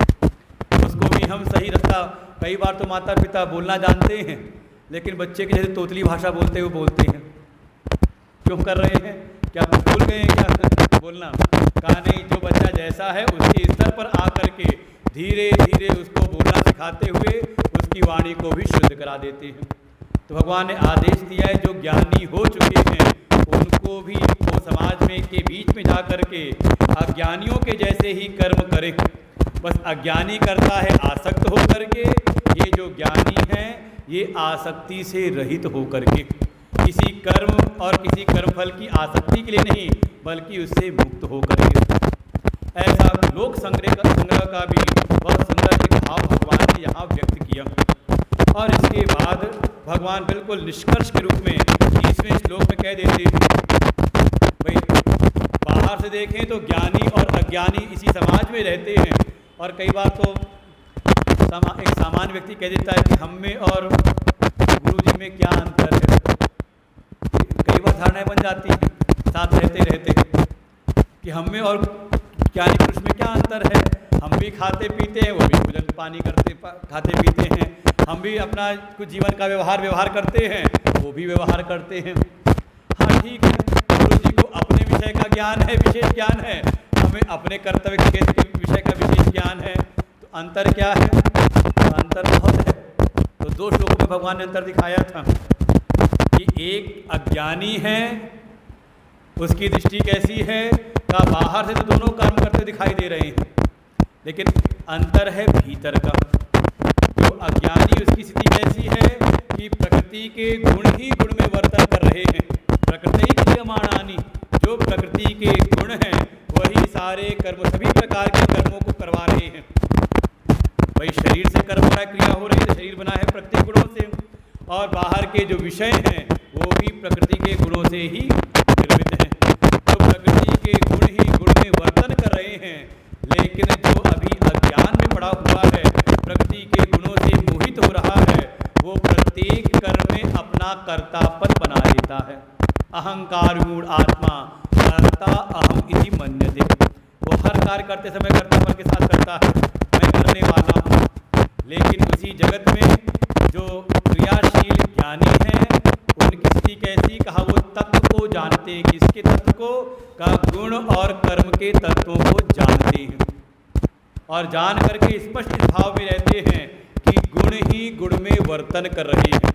उसको भी हम सही रास्ता, कई बार तो माता पिता बोलना जानते हैं लेकिन बच्चे के जैसे तोतली भाषा बोलते हुए बोलते हैं। क्यों कर रहे हैं? क्या भूल गए हैं क्या बोलना? कहा नहीं, जो बच्चा जैसा है उसके स्तर पर आकर के धीरे धीरे उसको बोलना सिखाते हुए उसकी वाणी को भी शुद्ध करा देते हैं। तो भगवान ने आदेश दिया है जो ज्ञानी हो चुके हैं उनको भी वो समाज में के बीच में जा कर के अज्ञानियों के जैसे ही कर्म करें। बस अज्ञानी करता है आसक्त होकर के, ये जो ज्ञानी हैं ये आसक्ति से रहित होकर के, किसी कर्म और किसी कर्मफल की आसक्ति के लिए नहीं बल्कि उससे मुक्त होकर के। ऐसा लोक संग्रह का भी बहुत सुंदर एक भाव भगवान ने यहाँ व्यक्त किया। और इसके बाद भगवान बिल्कुल निष्कर्ष के रूप में 20वें श्लोक में कह देते हैं भाई बाहर से देखें तो ज्ञानी और अज्ञानी इसी समाज में रहते हैं और कई बार तो एक सामान्य व्यक्ति कह देता है कि हम में और गुरु जी में क्या अंतर है। कई बार धारणाएं बन जाती हैं साथ रहते रहते कि हम में और ज्ञानी पुरुष में क्या अंतर है। हम भी खाते पीते हैं, वो भी भोजन पानी खाते पीते हैं। हम भी अपना कुछ जीवन का व्यवहार करते हैं, वो भी व्यवहार करते हैं। हाँ ठीक है, गुरु जी को अपने विषय का ज्ञान है, विशेष ज्ञान है, हमें अपने कर्तव्य क्षेत्र के विषय का विशेष ज्ञान है। तो अंतर क्या है? तो अंतर बहुत है। तो 2 श्लोकों में भगवान ने अंतर दिखाया था कि एक अज्ञानी है उसकी दृष्टि कैसी है, का बाहर से तो दोनों काम करते दिखाई दे रहे हैं लेकिन अंतर है भीतर का। जो अज्ञानी उसकी स्थिति कैसी है कि प्रकृति के गुण ही गुण में वर्तन कर रहे हैं। प्रकृति क्रियमाणानि, जो प्रकृति के गुण हैं वही सारे कर्म, सभी प्रकार के कर्मों को करवा रहे हैं। वही शरीर से कर्म हो रहा है, क्रिया हो रही है, शरीर बना है प्रकृति गुणों से और बाहर के जो विषय हैं वो भी प्रकृति के गुणों से ही निर्मित हैं। तो प्रकृति के गुण ही गुण में वर्तन कर रहे हैं लेकिन जो अभी अज्ञान में पड़ा हुआ है, प्रकृति के गुणों से मोहित हो रहा है, वो प्रत्येक कर्म में अपना कर्तापन बना लेता है। अहंकार मूढ़ आत्मा कर्ता अहम इति मन्यते। वो हर कार्य करते समय कर्तापन के साथ करता है, मैं करने वाला हूँ। लेकिन उसी जगत में जो क्रियाशील ज्ञानी हैं उनकी स्थिति कैसी? कहा वो तत्व को जानते हैं। किसके तत्व को? का गुण और कर्म के तत्वों को जानते हैं और जान करके स्पष्ट इस भाव में रहते हैं कि गुण ही गुण में वर्तन कर रहे हैं।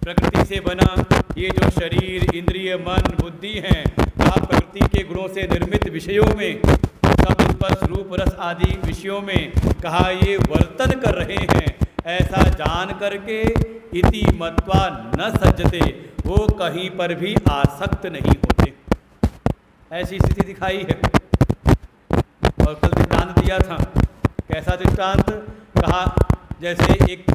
प्रकृति से बना ये जो शरीर, इंद्रिय, मन, बुद्धि हैं, कहा प्रकृति के गुणों से निर्मित विषयों में, शब्द, स्पर्श, रूप, रस आदि विषयों में कहा ये वर्तन कर रहे हैं। ऐसा जान करके इति मत्वा न सज्जते, वो कहीं पर भी आसक्त नहीं होते। ऐसी स्थिति दिखाई है। और कल दृष्टांत दिया था। कैसा दृष्टांत? कहा जैसे एक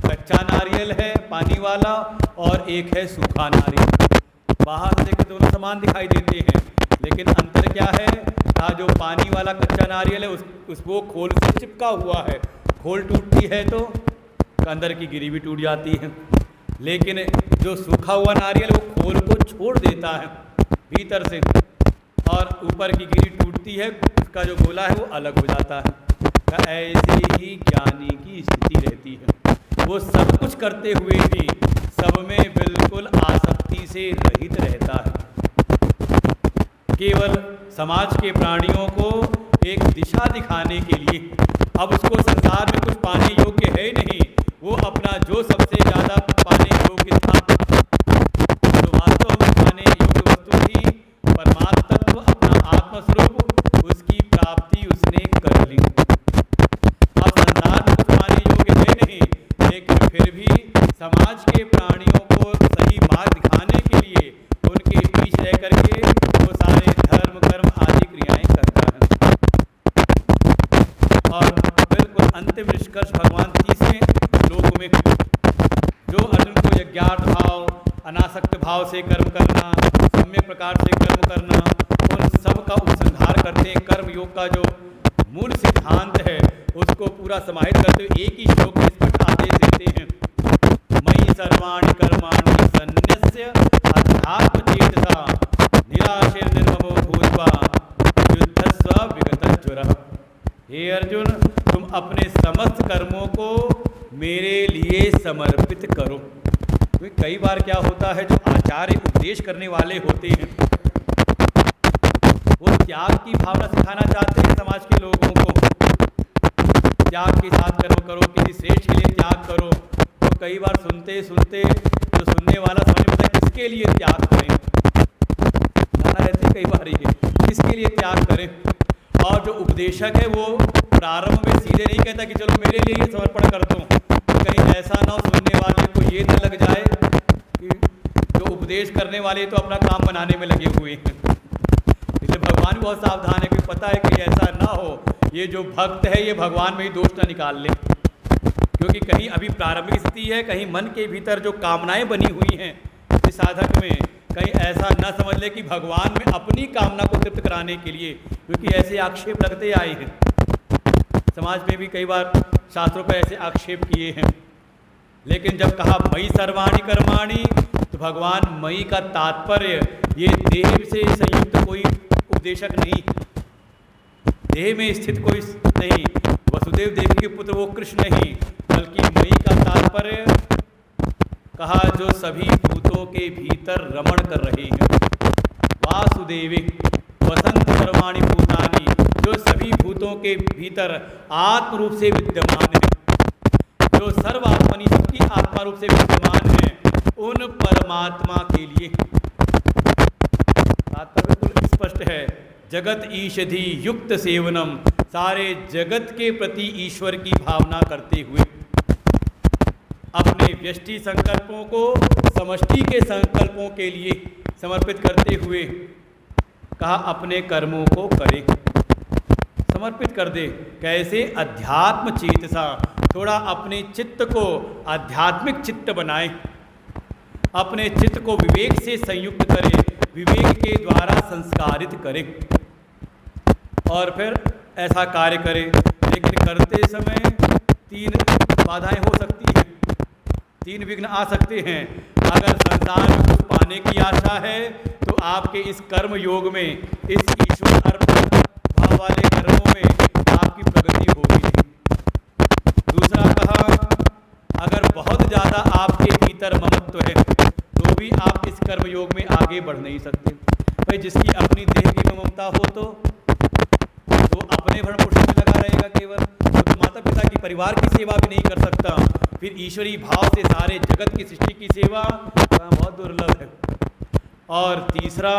कच्चा नारियल है पानी वाला और एक है सूखा नारियल। बाहर से दोनों समान दिखाई देते हैं लेकिन अंतर क्या है? कहा जो पानी वाला कच्चा नारियल है उसको खोल से चिपका हुआ है, खोल टूटती है तो अंदर की गिरी भी टूट जाती है। लेकिन जो सूखा हुआ नारियल वो खोल को छोड़ देता है भीतर से और ऊपर की गिरी टूटती है, उसका जो गोला है वो अलग हो जाता है। ऐसे ही ज्ञानी की स्थिति रहती है। वो सब कुछ करते हुए भी सब में बिल्कुल आसक्ति से रहित रहता है। केवल समाज के प्राणियों को एक दिशा दिखाने के लिए, अब उसको संसार में कुछ पाने योग्य है नहीं, वो अपना जो सबसे ज़्यादा पाने योग्य था, जो वास्तव में पाने योग्य वस्तु थी, अंतिम निष्कर्ष भगवान 30वें श्लोक में जो अर्जुन को यज्ञार्थ भाव, अनासक्त भाव से कर्म करना, सम्यक प्रकार से कर्म करना, उन सब का उपसंहार करते हैं। कर्म योग का जो मूल सिद्धांत है उसको पूरा समाहित करते हुए एक ही श्लोक में स्पष्ट आदेश देते हैं, मयि सर्वाणि कर्माणि सन्न्यस्य अध्यात्मचेतसा निराशेर निर्ममो भूत्वा युद्धस्व विगतज्वरः। हे अर्जुन, तुम अपने समस्त कर्मों को मेरे लिए समर्पित करो। तो कई बार क्या होता है, जो आचार्य उपदेश करने वाले होते हैं वो त्याग की भावना सिखाना चाहते हैं समाज के लोगों को, त्याग के साथ कर्म करो, किसी श्रेष्ठ के लिए त्याग करो। तो कई बार सुनते सुनते जो सुनने वाला समझ में आता है किसके लिए त्याग करें, गाना रहते कई बार ये किसके लिए त्याग करें। और जो उपदेशक है वो प्रारंभ में सीधे नहीं कहता कि चलो मेरे लिए ये समर्पण कर दूँ, कहीं ऐसा ना हो सुनने वाले को ये न लग जाए कि जो उपदेश करने वाले तो अपना काम बनाने में लगे हुए हैं। इसलिए भगवान बहुत सावधान है कि पता है कि ऐसा ना हो, ये जो भक्त है ये भगवान में ही दोष न निकाल ले, क्योंकि कहीं अभी प्रारंभिक स्थिति है, कहीं मन के भीतर जो कामनाएं बनी हुई हैं इस साधक में, कहीं ऐसा न समझ ले कि भगवान में अपनी कामना को तृप्त कराने के लिए, क्योंकि ऐसे आक्षेप लगते आए हैं समाज में भी, कई बार शास्त्रों पर ऐसे आक्षेप किए हैं। लेकिन जब कहा मयि सर्वाणि कर्माणि, तो भगवान मयि का तात्पर्य ये देह से संयुक्त कोई उपदेशक नहीं, देह में स्थित कोई नहीं, वसुदेव देव के पुत्र वो कृष्ण नहीं, बल्कि मयि का तात्पर्य कहा जो सभी भूतों के भीतर रमण कर रहे हैं। वासुदेवे वसंत सर्वाणि भूतानि, जो सभी भूतों के भीतर आत्म रूप से विद्यमान है, जो सर्वात्मनि सबकी आत्मा रूप से विद्यमान है, उन परमात्मा के लिए तात्पर्य बिल्कुल स्पष्ट है। जगत ईषधि युक्त सेवनम, सारे जगत के प्रति ईश्वर की भावना करते हुए अपने व्यष्टि संकल्पों को समष्टि के संकल्पों के लिए समर्पित करते हुए कहा अपने कर्मों को करें, समर्पित कर दे। कैसे? अध्यात्म चेतसा, थोड़ा अपने चित्त को आध्यात्मिक चित्त बनाए, अपने चित्त को विवेक से संयुक्त करे, विवेक के द्वारा संस्कारित करे और फिर ऐसा कार्य करे। लेकिन करते समय 3 बाधाएं हो सकती हैं, 3 विघ्न आ सकते हैं। अगर संसार में कुछ पाने की आशा है तो आपके इस कर्म योग में, इस ईश्वर अर्पण भाव वाले कर्मों में आपकी प्रगति होगी नहीं। दूसरा कहा, अगर बहुत ज़्यादा आपके भीतर ममत्व है तो भी आप इस कर्म योग में आगे बढ़ नहीं सकते। भाई जिसकी अपनी देह की ममता हो तो अपने भरण पोषण में लगा रहेगा केवल, तो माता पिता की, परिवार की सेवा भी नहीं कर सकता, फिर ईश्वरीय भाव से सारे जगत की सृष्टि की सेवा बहुत दुर्लभ है। और तीसरा,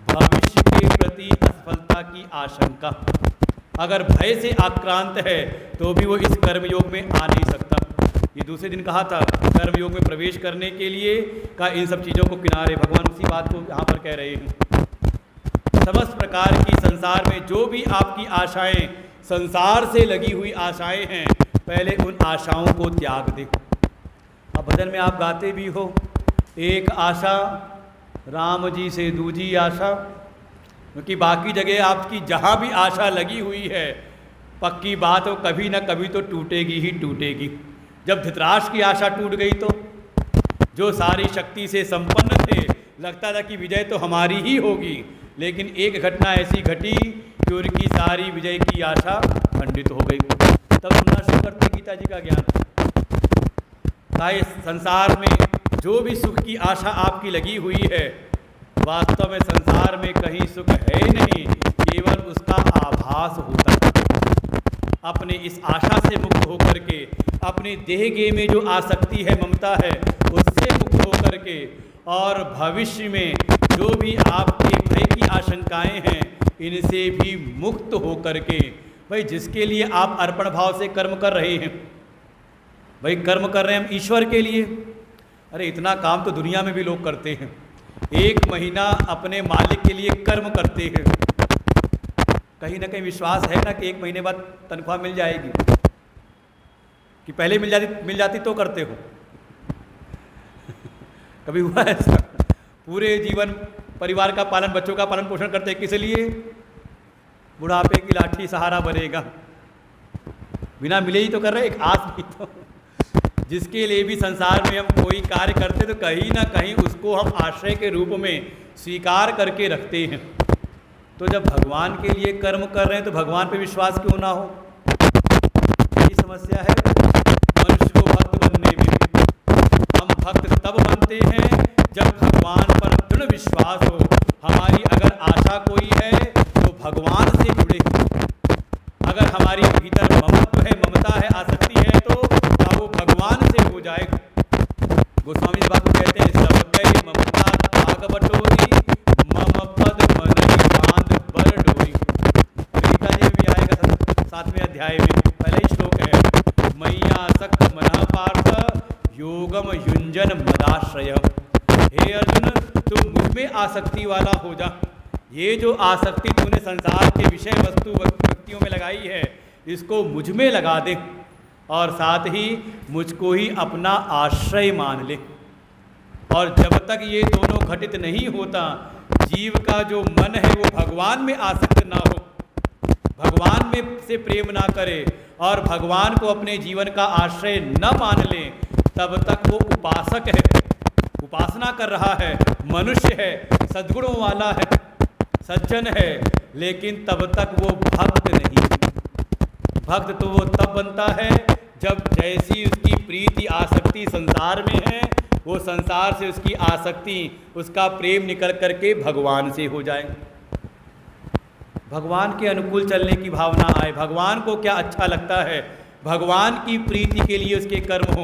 भविष्य के प्रति असफलता की आशंका, अगर भय से आक्रांत है तो भी वो इस कर्मयोग में आ नहीं सकता। ये दूसरे दिन कहा था, कर्मयोग में प्रवेश करने के लिए का इन सब चीज़ों को किनारे, भगवान उसी बात को यहाँ पर कह रहे हैं। समस्त प्रकार की संसार में जो भी आपकी आशाएं, संसार से लगी हुई आशाएं हैं, पहले उन आशाओं को त्याग दे। अब भजन में आप गाते भी हो, एक आशा राम जी से दूजी आशा, क्योंकि बाकी जगह आपकी जहाँ भी आशा लगी हुई है, पक्की बात हो कभी ना कभी तो टूटेगी ही टूटेगी। जब धृतराष्ट्र की आशा टूट गई तो जो सारी शक्ति से संपन्न थे, लगता था कि विजय तो हमारी ही होगी, लेकिन एक घटना ऐसी घटी कि उनकी सारी विजय की आशा खंडित हो गई। तब सुनना शुरू करते गीता जी का ज्ञान। संसार में जो भी सुख की आशा आपकी लगी हुई है, वास्तव में संसार में कहीं सुख है नहीं, केवल उसका आभास होता है। अपने इस आशा से मुक्त होकर के, अपने देह गे में जो आसक्ति है, ममता है, उससे मुक्त होकर के, और भविष्य में जो भी आपके भय की आशंकाएं हैं, इनसे भी मुक्त होकर के, भाई जिसके लिए आप अर्पण भाव से कर्म कर रहे हैं, भाई कर्म कर रहे हैं हम ईश्वर के लिए। अरे इतना काम तो दुनिया में भी लोग करते हैं, 1 महीना अपने मालिक के लिए कर्म करते हैं, कहीं ना कहीं विश्वास है ना कि 1 महीने बाद तनख्वाह मिल जाएगी, कि पहले मिल जाती तो करते हो? कभी हुआ ऐसा? पूरे जीवन परिवार का पालन, बच्चों का पालन पोषण करते किस लिए? बुढ़ापे की लाठी सहारा बनेगा, बिना मिले ही तो कर रहे, एक आस भी तो। जिसके लिए भी संसार में हम कोई कार्य करते तो कहीं ना कहीं उसको हम आश्रय के रूप में स्वीकार करके रखते हैं। तो जब भगवान के लिए कर्म कर रहे हैं तो भगवान पे विश्वास क्यों ना हो? यही समस्या है मनुष्य को भक्त बनने में। हम भक्त तब बनते हैं जब भगवान पर दृढ़ विश्वास हो। हमारी अगर आशा कोई है तो भगवान से जुड़े। अगर हमारी भीतर ममत्व है, ममता है, आसक्ति है तो वो भगवान से हो जाएगा। गोस्वामी इस बात को कहते हैं, सबकई ममता भाग बटोरी, मम पद मनई बांध बर डोरी। गीता जी में भी आएगा 7वें अध्याय में, पहला ही श्लोक है, मैया सक्त मनः पार्थ योगम युंजन मदाश्रय। हे अर्जुन, तुम मुझ में आसक्ति वाला हो जा। ये जो आसक्ति तूने संसार के विषय वस्तु व्यक्तियों में लगाई है, इसको मुझ में लगा दे और साथ ही मुझको ही अपना आश्रय मान ले। और जब तक ये दोनों घटित नहीं होता, जीव का जो मन है वो भगवान में आसक्त ना हो, भगवान में से प्रेम ना करे और भगवान को अपने जीवन का आश्रय न मान ले, तब तक वो उपासक है, उपासना कर रहा है, मनुष्य है, सद्गुणों वाला है, सज्जन है, लेकिन तब तक वो भक्त नहीं। भक्त तो वो तब बनता है जब जैसी उसकी प्रीति आसक्ति संसार में है, वो संसार से उसकी आसक्ति, उसका प्रेम निकल करके भगवान से हो जाए, भगवान के अनुकूल चलने की भावना आए। भगवान को क्या अच्छा लगता है, भगवान की प्रीति के लिए उसके कर्म हो,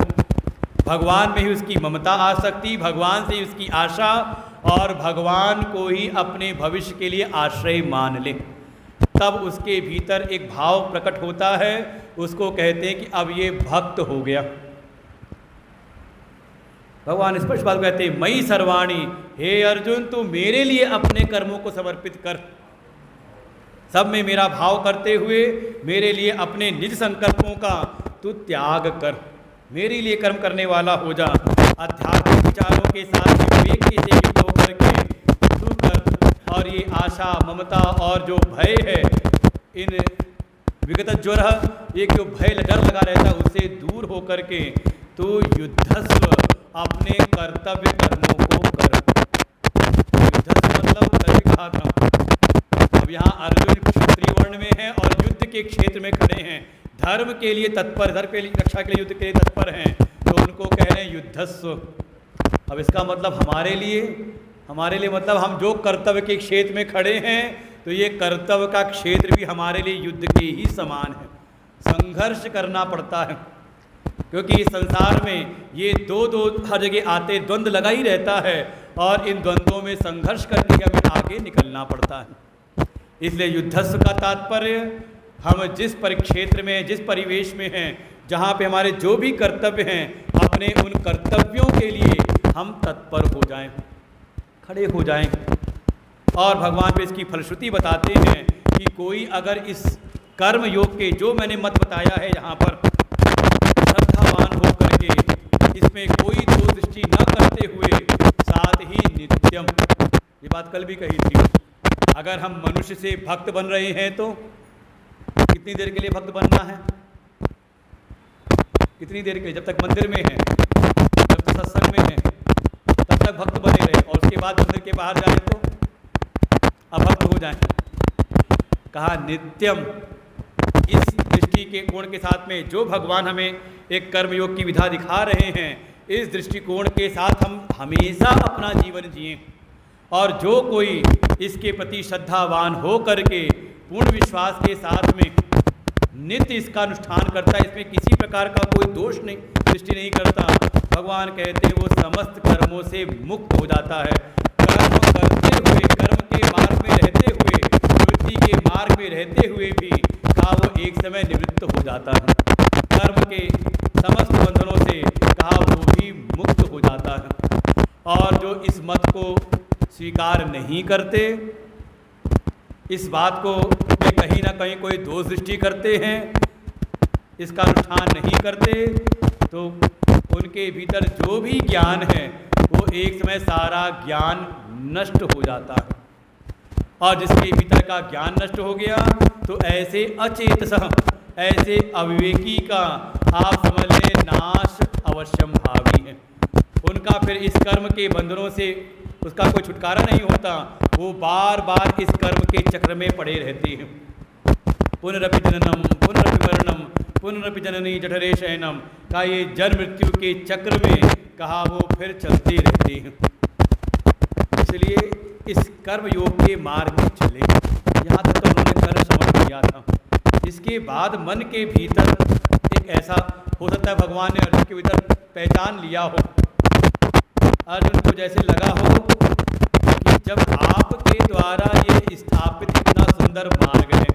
भगवान में ही उसकी ममता आसक्ति, भगवान से ही उसकी आशा और भगवान को ही अपने भविष्य के लिए आश्रय मान ले। तब उसके भीतर एक भाव प्रकट होता है, उसको कहते हैं कि अब ये भक्त हो गया। भगवान स्पष्ट बात कहते हैं, मई सर्वाणी, हे अर्जुन तू मेरे लिए अपने कर्मों को समर्पित कर। सब में मेरा भाव करते हुए मेरे लिए अपने निज संकल्पों का तू त्याग कर, मेरे लिए कर्म करने वाला हो जा। आध्यात्मिक विचारों के साथ विवेक से युक्त होकर के तू कर। और ये आशा, ममता और जो भय है, इन विगत ज्वर, एक जो भय डर लगा रहता है, उससे दूर होकर के तू युद्धस्व अपने कर्तव्य कर्मों को कर। युद्धस्व मतलब तभी कहा था। अब यहाँ अर्जुन क्षत्रिय वर्ण में है और युद्ध के क्षेत्र में खड़े हैं, धर्म के लिए तत्पर, धर्म के लिए रक्षा के लिए, युद्ध के लिए तत्पर हैं, तो उनको कह रहे हैं युद्धस्व। अब इसका मतलब हमारे लिए मतलब हम जो कर्तव्य के क्षेत्र में खड़े हैं, तो ये कर्तव्य का क्षेत्र भी हमारे लिए युद्ध के ही समान है। संघर्ष करना पड़ता है, क्योंकि इस संसार में ये दो हर जगह आते, द्वंद्व लगा ही रहता है और इन द्वंद्वों में संघर्ष करके हमें आगे निकलना पड़ता है। इसलिए युद्धस्व का तात्पर्य हम जिस परिक्षेत्र में, जिस परिवेश में हैं, जहाँ पे हमारे जो भी कर्तव्य हैं, अपने उन कर्तव्यों के लिए हम तत्पर हो जाएं, खड़े हो जाएं। और भगवान पे इसकी फलश्रुति बताते हैं कि कोई अगर इस कर्म योग के जो मैंने मत बताया है यहाँ पर, श्रद्धावान हो करके इसमें कोई दो दृष्टि न करते हुए, साथ ही नित्यम, ये बात कल भी कही थी, अगर हम मनुष्य से भक्त बन रहे हैं तो कितनी देर के लिए भक्त बनना है? कितनी देर के लिए? जब तक मंदिर में है, जब तक सत्संग में है, तब तक भक्त बने रहे, और उसके बाद मंदिर के बाहर जाए तो अभक्त हो जाए। कहा नित्यम, इस दृष्टि के कोण के साथ में जो भगवान हमें एक कर्मयोग की विधा दिखा रहे हैं, इस दृष्टिकोण के साथ हम हमेशा अपना जीवन जिएं। और जो कोई इसके प्रति श्रद्धावान हो करके पूर्ण विश्वास के साथ में नित्य इसका अनुष्ठान करता है, इसमें किसी प्रकार का कोई दोष नहीं, दृष्टि नहीं करता, भगवान कहते हैं वो समस्त कर्मों से मुक्त हो जाता है। कर्म करते हुए, कर्म के मार्ग में रहते हुए, प्रवृत्ति के मार्ग में रहते हुए भी कहा वो एक समय निवृत्त हो जाता है, कर्म के समस्त बंधनों से कहा वो भी मुक्त हो जाता है। और जो इस मत को स्वीकार नहीं करते, इस बात को कहीं ना कहीं कोई दोष दृष्टि करते हैं, इसका अनुष्ठान नहीं करते तो उनके भीतर जो भी ज्ञान है वो एक समय सारा ज्ञान नष्ट हो जाता है। और जिसके भीतर का ज्ञान नष्ट हो गया तो ऐसे अचेतसः, ऐसे अविवेकी का आप समझ लें नाश अवश्यम भावी है। उनका फिर इस कर्म के बंधनों से उसका कोई छुटकारा नहीं होता, वो बार बार इस कर्म के चक्र में पड़े रहते हैं। पुनरपि जननम पुनरपि मरणम पुनरपि जननी जठरे शयनम का ये जन्म मृत्यु के चक्र में कहा वो फिर चलते रहते हैं। इसलिए इस कर्म योग के मार्ग में चले। यहाँ तक तो उन्होंने कर्म समझ लिया था। इसके बाद मन के भीतर एक ऐसा हो सकता है भगवान ने अर्जुन के भीतर पहचान लिया हो, अर्जुन को जैसे लगा हो कि जब आपके द्वारा ये स्थापित इतना सुंदर मार्ग है,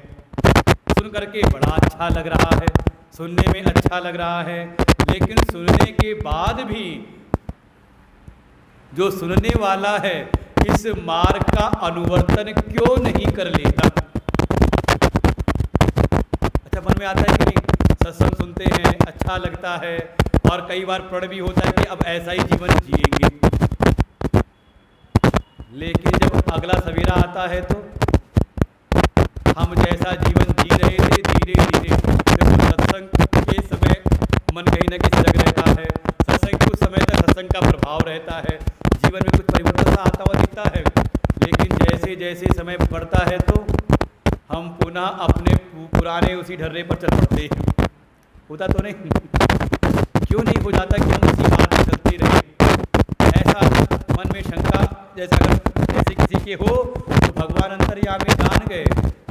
सुन करके बड़ा अच्छा लग रहा है, सुनने में अच्छा लग रहा है, लेकिन सुनने के बाद भी जो सुनने वाला है इस मार्ग का अनुवर्तन क्यों नहीं कर लेता। अच्छा मन में आता है कि नहीं, सत्संग सुनते हैं अच्छा लगता है और कई बार प्रण भी होता है कि अब ऐसा ही जीवन जिएंगे, लेकिन जब अगला सवेरा आता है तो हम जैसा जीवन जी रहे थे धीरे धीरे जब सत्संग के समय मन कहीं ना कहीं सजग रहता है, सत्संग के उस समय तक सत्संग का प्रभाव रहता है, जीवन में कुछ परिवर्तन सा आता हुआ दिखता है, लेकिन जैसे जैसे समय बढ़ता है तो हम पुनः अपने पुराने उसी ढर्रे पर चल पड़ते हैं। होता तो नहीं, क्यों नहीं हो जाता कि हम उसी मार्ग में चलते रहें। ऐसा मन में शंका जैसे किसी के हो तो भगवान अंतर्यामी जान गए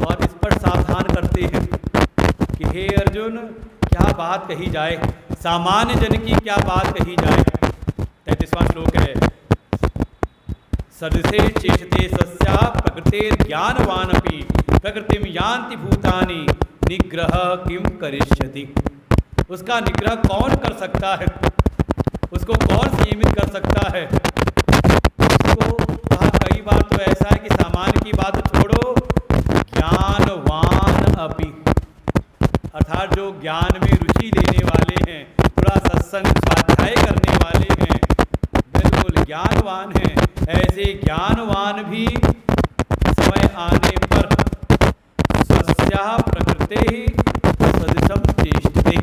और इस पर सावधान करते हैं कि हे अर्जुन क्या बात कही जाए, सामान्य जन की क्या बात कही जाए। 33वां श्लोक है, सदृशे चेष्टते सस्या प्रकृतेर ज्ञानवानपि प्रकृतिम यान्ति भूतानि निग्रह किम करिष्यति। उसका निग्रह कौन कर सकता है, उसको कौन संयमित कर सकता है। उसको कहा कई बार तो ऐसा है कि सामान्य की बात छोड़ो, ज्ञानवान अपि, अर्थात जो ज्ञान में रुचि लेने वाले हैं, थोड़ा सत्संग स्वाध्याय करने वाले हैं, बिल्कुल ज्ञानवान हैं, ऐसे ज्ञानवान भी समय आने पर स्वस्याः प्रकृतेः सदृशं चेष्टते।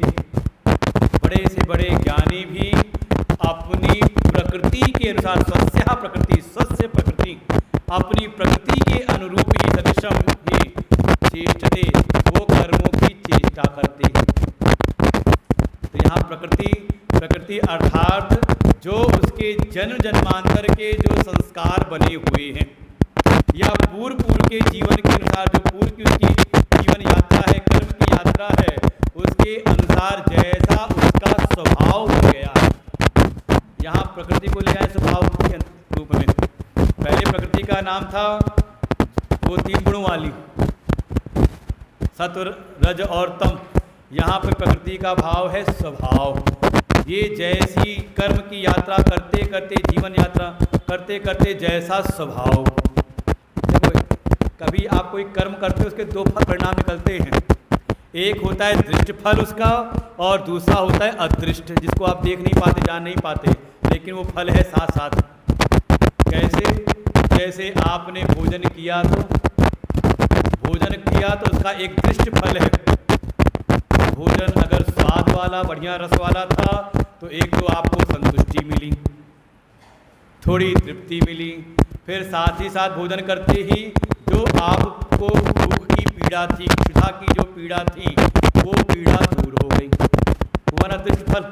बड़े से बड़े ज्ञानी भी अपनी प्रकृति के अनुसार स्वस्याः प्रकृति, स्वस्य प्रकृति, अपनी प्रकृति के अनुरूप ही सदृशम ही चेष्टते, वो कर्मों की चेष्टा करते हैं। तो यहाँ प्रकृति अर्थात जो उसके जन्म जन्मांतर के जो संस्कार बने हुए हैं या पूर्व के जीवन के अनुसार जो पूर्व की उसकी जीवन यात्रा है, कर्म की यात्रा है, उसके अनुसार जैसा उसका स्वभाव हो गया है। यहाँ प्रकृति को ले आए स्वभाव के रूप में। पहले प्रकृति का नाम था वो 3 गुणों वाली, सत्व रज और तम। यहाँ पर प्रकृति का भाव है स्वभाव। ये जैसी कर्म की यात्रा करते करते, जीवन यात्रा करते करते जैसा स्वभाव। कभी आप कोई कर्म करते हो उसके 2 फल परिणाम निकलते हैं, एक होता है दृष्ट फल उसका और दूसरा होता है अदृष्ट, जिसको आप देख नहीं पाते, जान नहीं पाते, लेकिन वो फल है साथ साथ। कैसे? जैसे आपने भोजन किया तो उसका एक दृष्ट फल है। भोजन अगर स्वाद वाला बढ़िया रस वाला था तो एक तो आपको संतुष्टि मिली, थोड़ी तृप्ति मिली, फिर साथ ही साथ भोजन करते ही जो आपको भूख की पीड़ा थी, क्षुधा की जो पीड़ा थी, वो पीड़ा दूर हो गई। हुआ ना दृष्ट फल,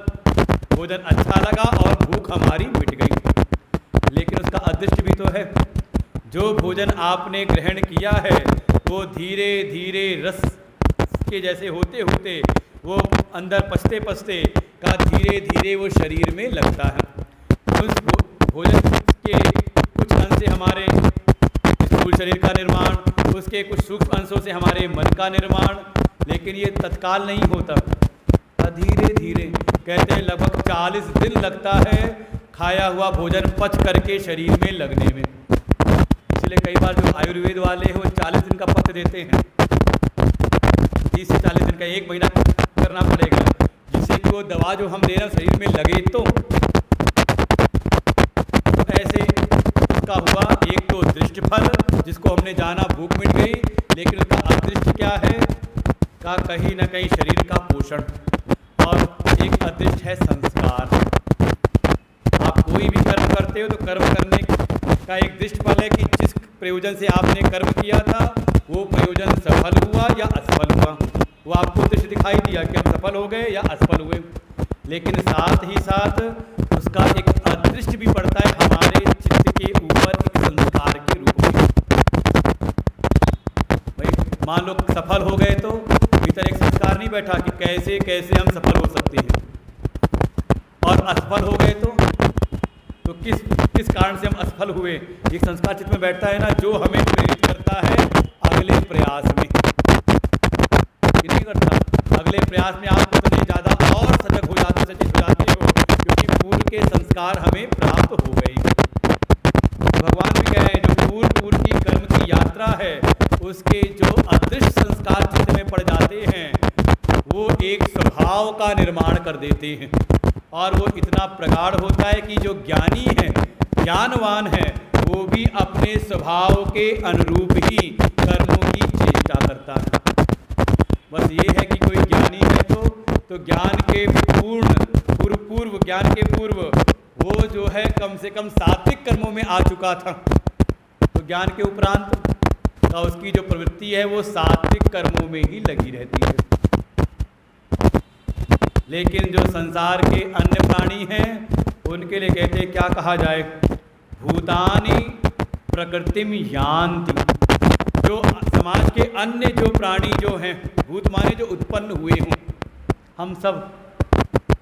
भोजन अच्छा लगा और भूख हमारी मिट गई। लेकिन उसका अदृष्ट भी तो है, जो भोजन आपने ग्रहण किया है वो धीरे धीरे रस के जैसे होते होते वो अंदर पचते पचते का धीरे धीरे वो शरीर में लगता है। उस भोजन के कुछ अंश से हमारे स्थूल शरीर का निर्माण, उसके कुछ सूक्ष्म अंशों से हमारे मन का निर्माण, लेकिन ये तत्काल नहीं होता, धीरे धीरे कहते हैं लगभग 40 दिन लगता है खाया हुआ भोजन पच करके शरीर में लगने में। इसलिए कई बार जो आयुर्वेद वाले हैं वो 40 दिन का पथ्य देते हैं, 30 से 40 दिन का, 1 महीना करना पड़ेगा, जिससे कि वो दवा जो हम दे रहे हैं शरीर में लगे। तो ऐसे उसका हुआ एक तो दृष्ट फल, जिसको हमने जाना भूख मिट गई, लेकिन उसका अदृष्ट क्या है का कहीं ना कहीं शरीर का पोषण, और एक अदृष्ट है संस्कार। आप कोई भी कर्म करते हो तो कर्म करने का एक दृष्ट फल है कि जिस प्रयोजन से आपने कर्म किया था वो प्रयोजन सफल हुआ या असफल हुआ, वो आपको दृष्ट दिखाई दिया कि हम सफल हो गए या असफल हुए। लेकिन साथ ही साथ उसका एक अदृष्ट भी पड़ता है हमारे चित्त के ऊपर एक संस्कार के रूप में। भाई मान लो सफल हो गए तो भीतर एक संस्कार नहीं बैठा कि कैसे कैसे हम सफल हो सकते हैं, और असफल हो गए तो किस कारण से हम असफल हुए, एक संस्कार चित्त में बैठता है ना, जो हमें प्रेरित करता है अगले प्रयास में। कि नहीं करता? अगले प्रयास में आप उतने ज़्यादा और सजग हो जाते, सचेत हो जाते हो, क्योंकि पूर्व के संस्कार हमें प्राप्त हो गए। भगवान भी कह रहे हैं जो पूर्व की कर्म की यात्रा है उसके जो अदृश्य संस्कार चित्त में पड़ जाते हैं वो एक स्वभाव का निर्माण कर देते हैं, और वो इतना प्रगाढ़ होता है कि जो ज्ञानी है, ज्ञानवान है, वो भी अपने स्वभाव के अनुरूप ही कर्मों की चेष्टा करता है। बस ये है कि कोई ज्ञानी है तो ज्ञान के पूर्व ज्ञान के पूर्व वो जो है कम से कम सात्विक कर्मों में आ चुका था, तो ज्ञान के उपरांत का उसकी जो प्रवृत्ति है वो सात्विक कर्मों में ही लगी रहती है। लेकिन जो संसार के अन्य प्राणी हैं उनके लिए कहते हैं, क्या कहा जाए, भूतानि प्रकृतिम यान्ति। जो समाज के अन्य जो प्राणी जो हैं, भूत माने जो उत्पन्न हुए हों, हम सब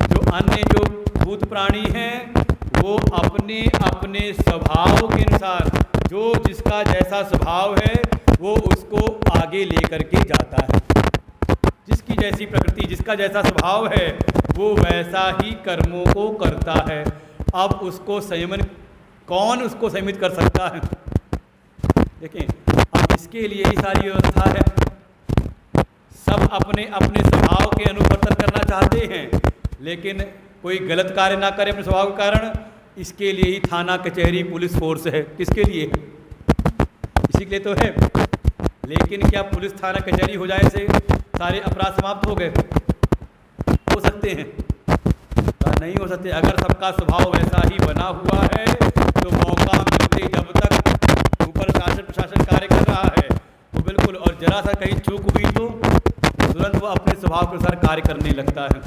जो अन्य जो भूत प्राणी हैं वो अपने अपने स्वभाव के अनुसार, जो जिसका जैसा स्वभाव है वो उसको आगे लेकर के जाता है। जिसकी जैसी प्रकृति, जिसका जैसा स्वभाव है वो वैसा ही कर्मों को करता है। अब उसको संयमन, कौन उसको संयमित कर सकता है? देखें, अब इसके लिए ही सारी व्यवस्था है। सब अपने अपने स्वभाव के अनुवर्तन करना चाहते हैं, लेकिन कोई गलत कार्य ना करे अपने स्वभाव के कारण। इसके लिए ही थाना, कचहरी, पुलिस फोर्स है। किसके लिए? इसी के लिए तो है। लेकिन क्या पुलिस, थाना, कचहरी हो जाए से सारे अपराध समाप्त हो गए? हो सकते हैं? नहीं हो सकते। अगर सबका स्वभाव वैसा ही बना हुआ है तो मौका मिलते, जब तक ऊपर शासन प्रशासन कार्य कर रहा है तो बिल्कुल, और जरा सा कहीं चूक हुई तो तुरंत वो अपने स्वभाव के अनुसार कार्य करने लगता है।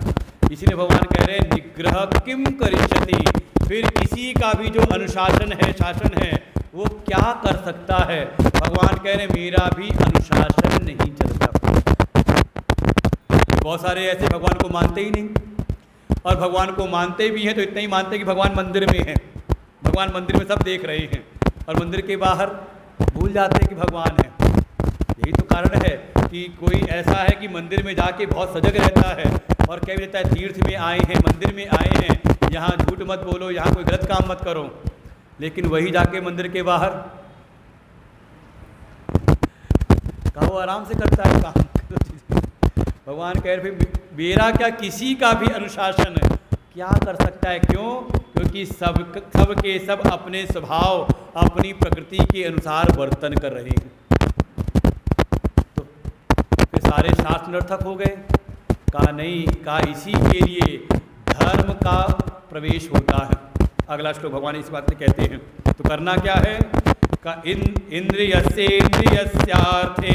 इसीलिए भगवान कह रहे हैं, निग्रह किम करिष्यति। फिर किसी का भी जो अनुशासन है, शासन है, वो क्या कर सकता है? भगवान कह रहे हैं, मेरा भी अनुशासन नहीं चलता। बहुत सारे ऐसे भगवान को मानते ही नहीं, और भगवान को मानते भी हैं तो इतना ही मानते हैं कि भगवान मंदिर में है, भगवान मंदिर में सब देख रहे हैं, और मंदिर के बाहर भूल जाते हैं कि भगवान है। यही तो कारण है कि कोई ऐसा है कि मंदिर में जाके बहुत सजग रहता है और कह भी देता है, तीर्थ में आए हैं, मंदिर में आए हैं, यहाँ झूठ मत बोलो, यहाँ कोई गलत काम मत करो। लेकिन वही जाके मंदिर के बाहर कहा वो आराम से करता है काम। भगवान कह रहे मेरा क्या, किसी का भी अनुशासन क्या कर सकता है? क्यों? क्योंकि सब के सब अपने स्वभाव, अपनी प्रकृति के अनुसार वर्तन कर रहे हैं। तो फिर सारे शास्त्र निरर्थक हो गए। कहा नहीं, कहा इसी के लिए धर्म का प्रवेश होता है। अगला श्लोक भगवान इस बात में कहते हैं। तो करना क्या है? का इंद्रियस्येन्द्रियस्यार्थे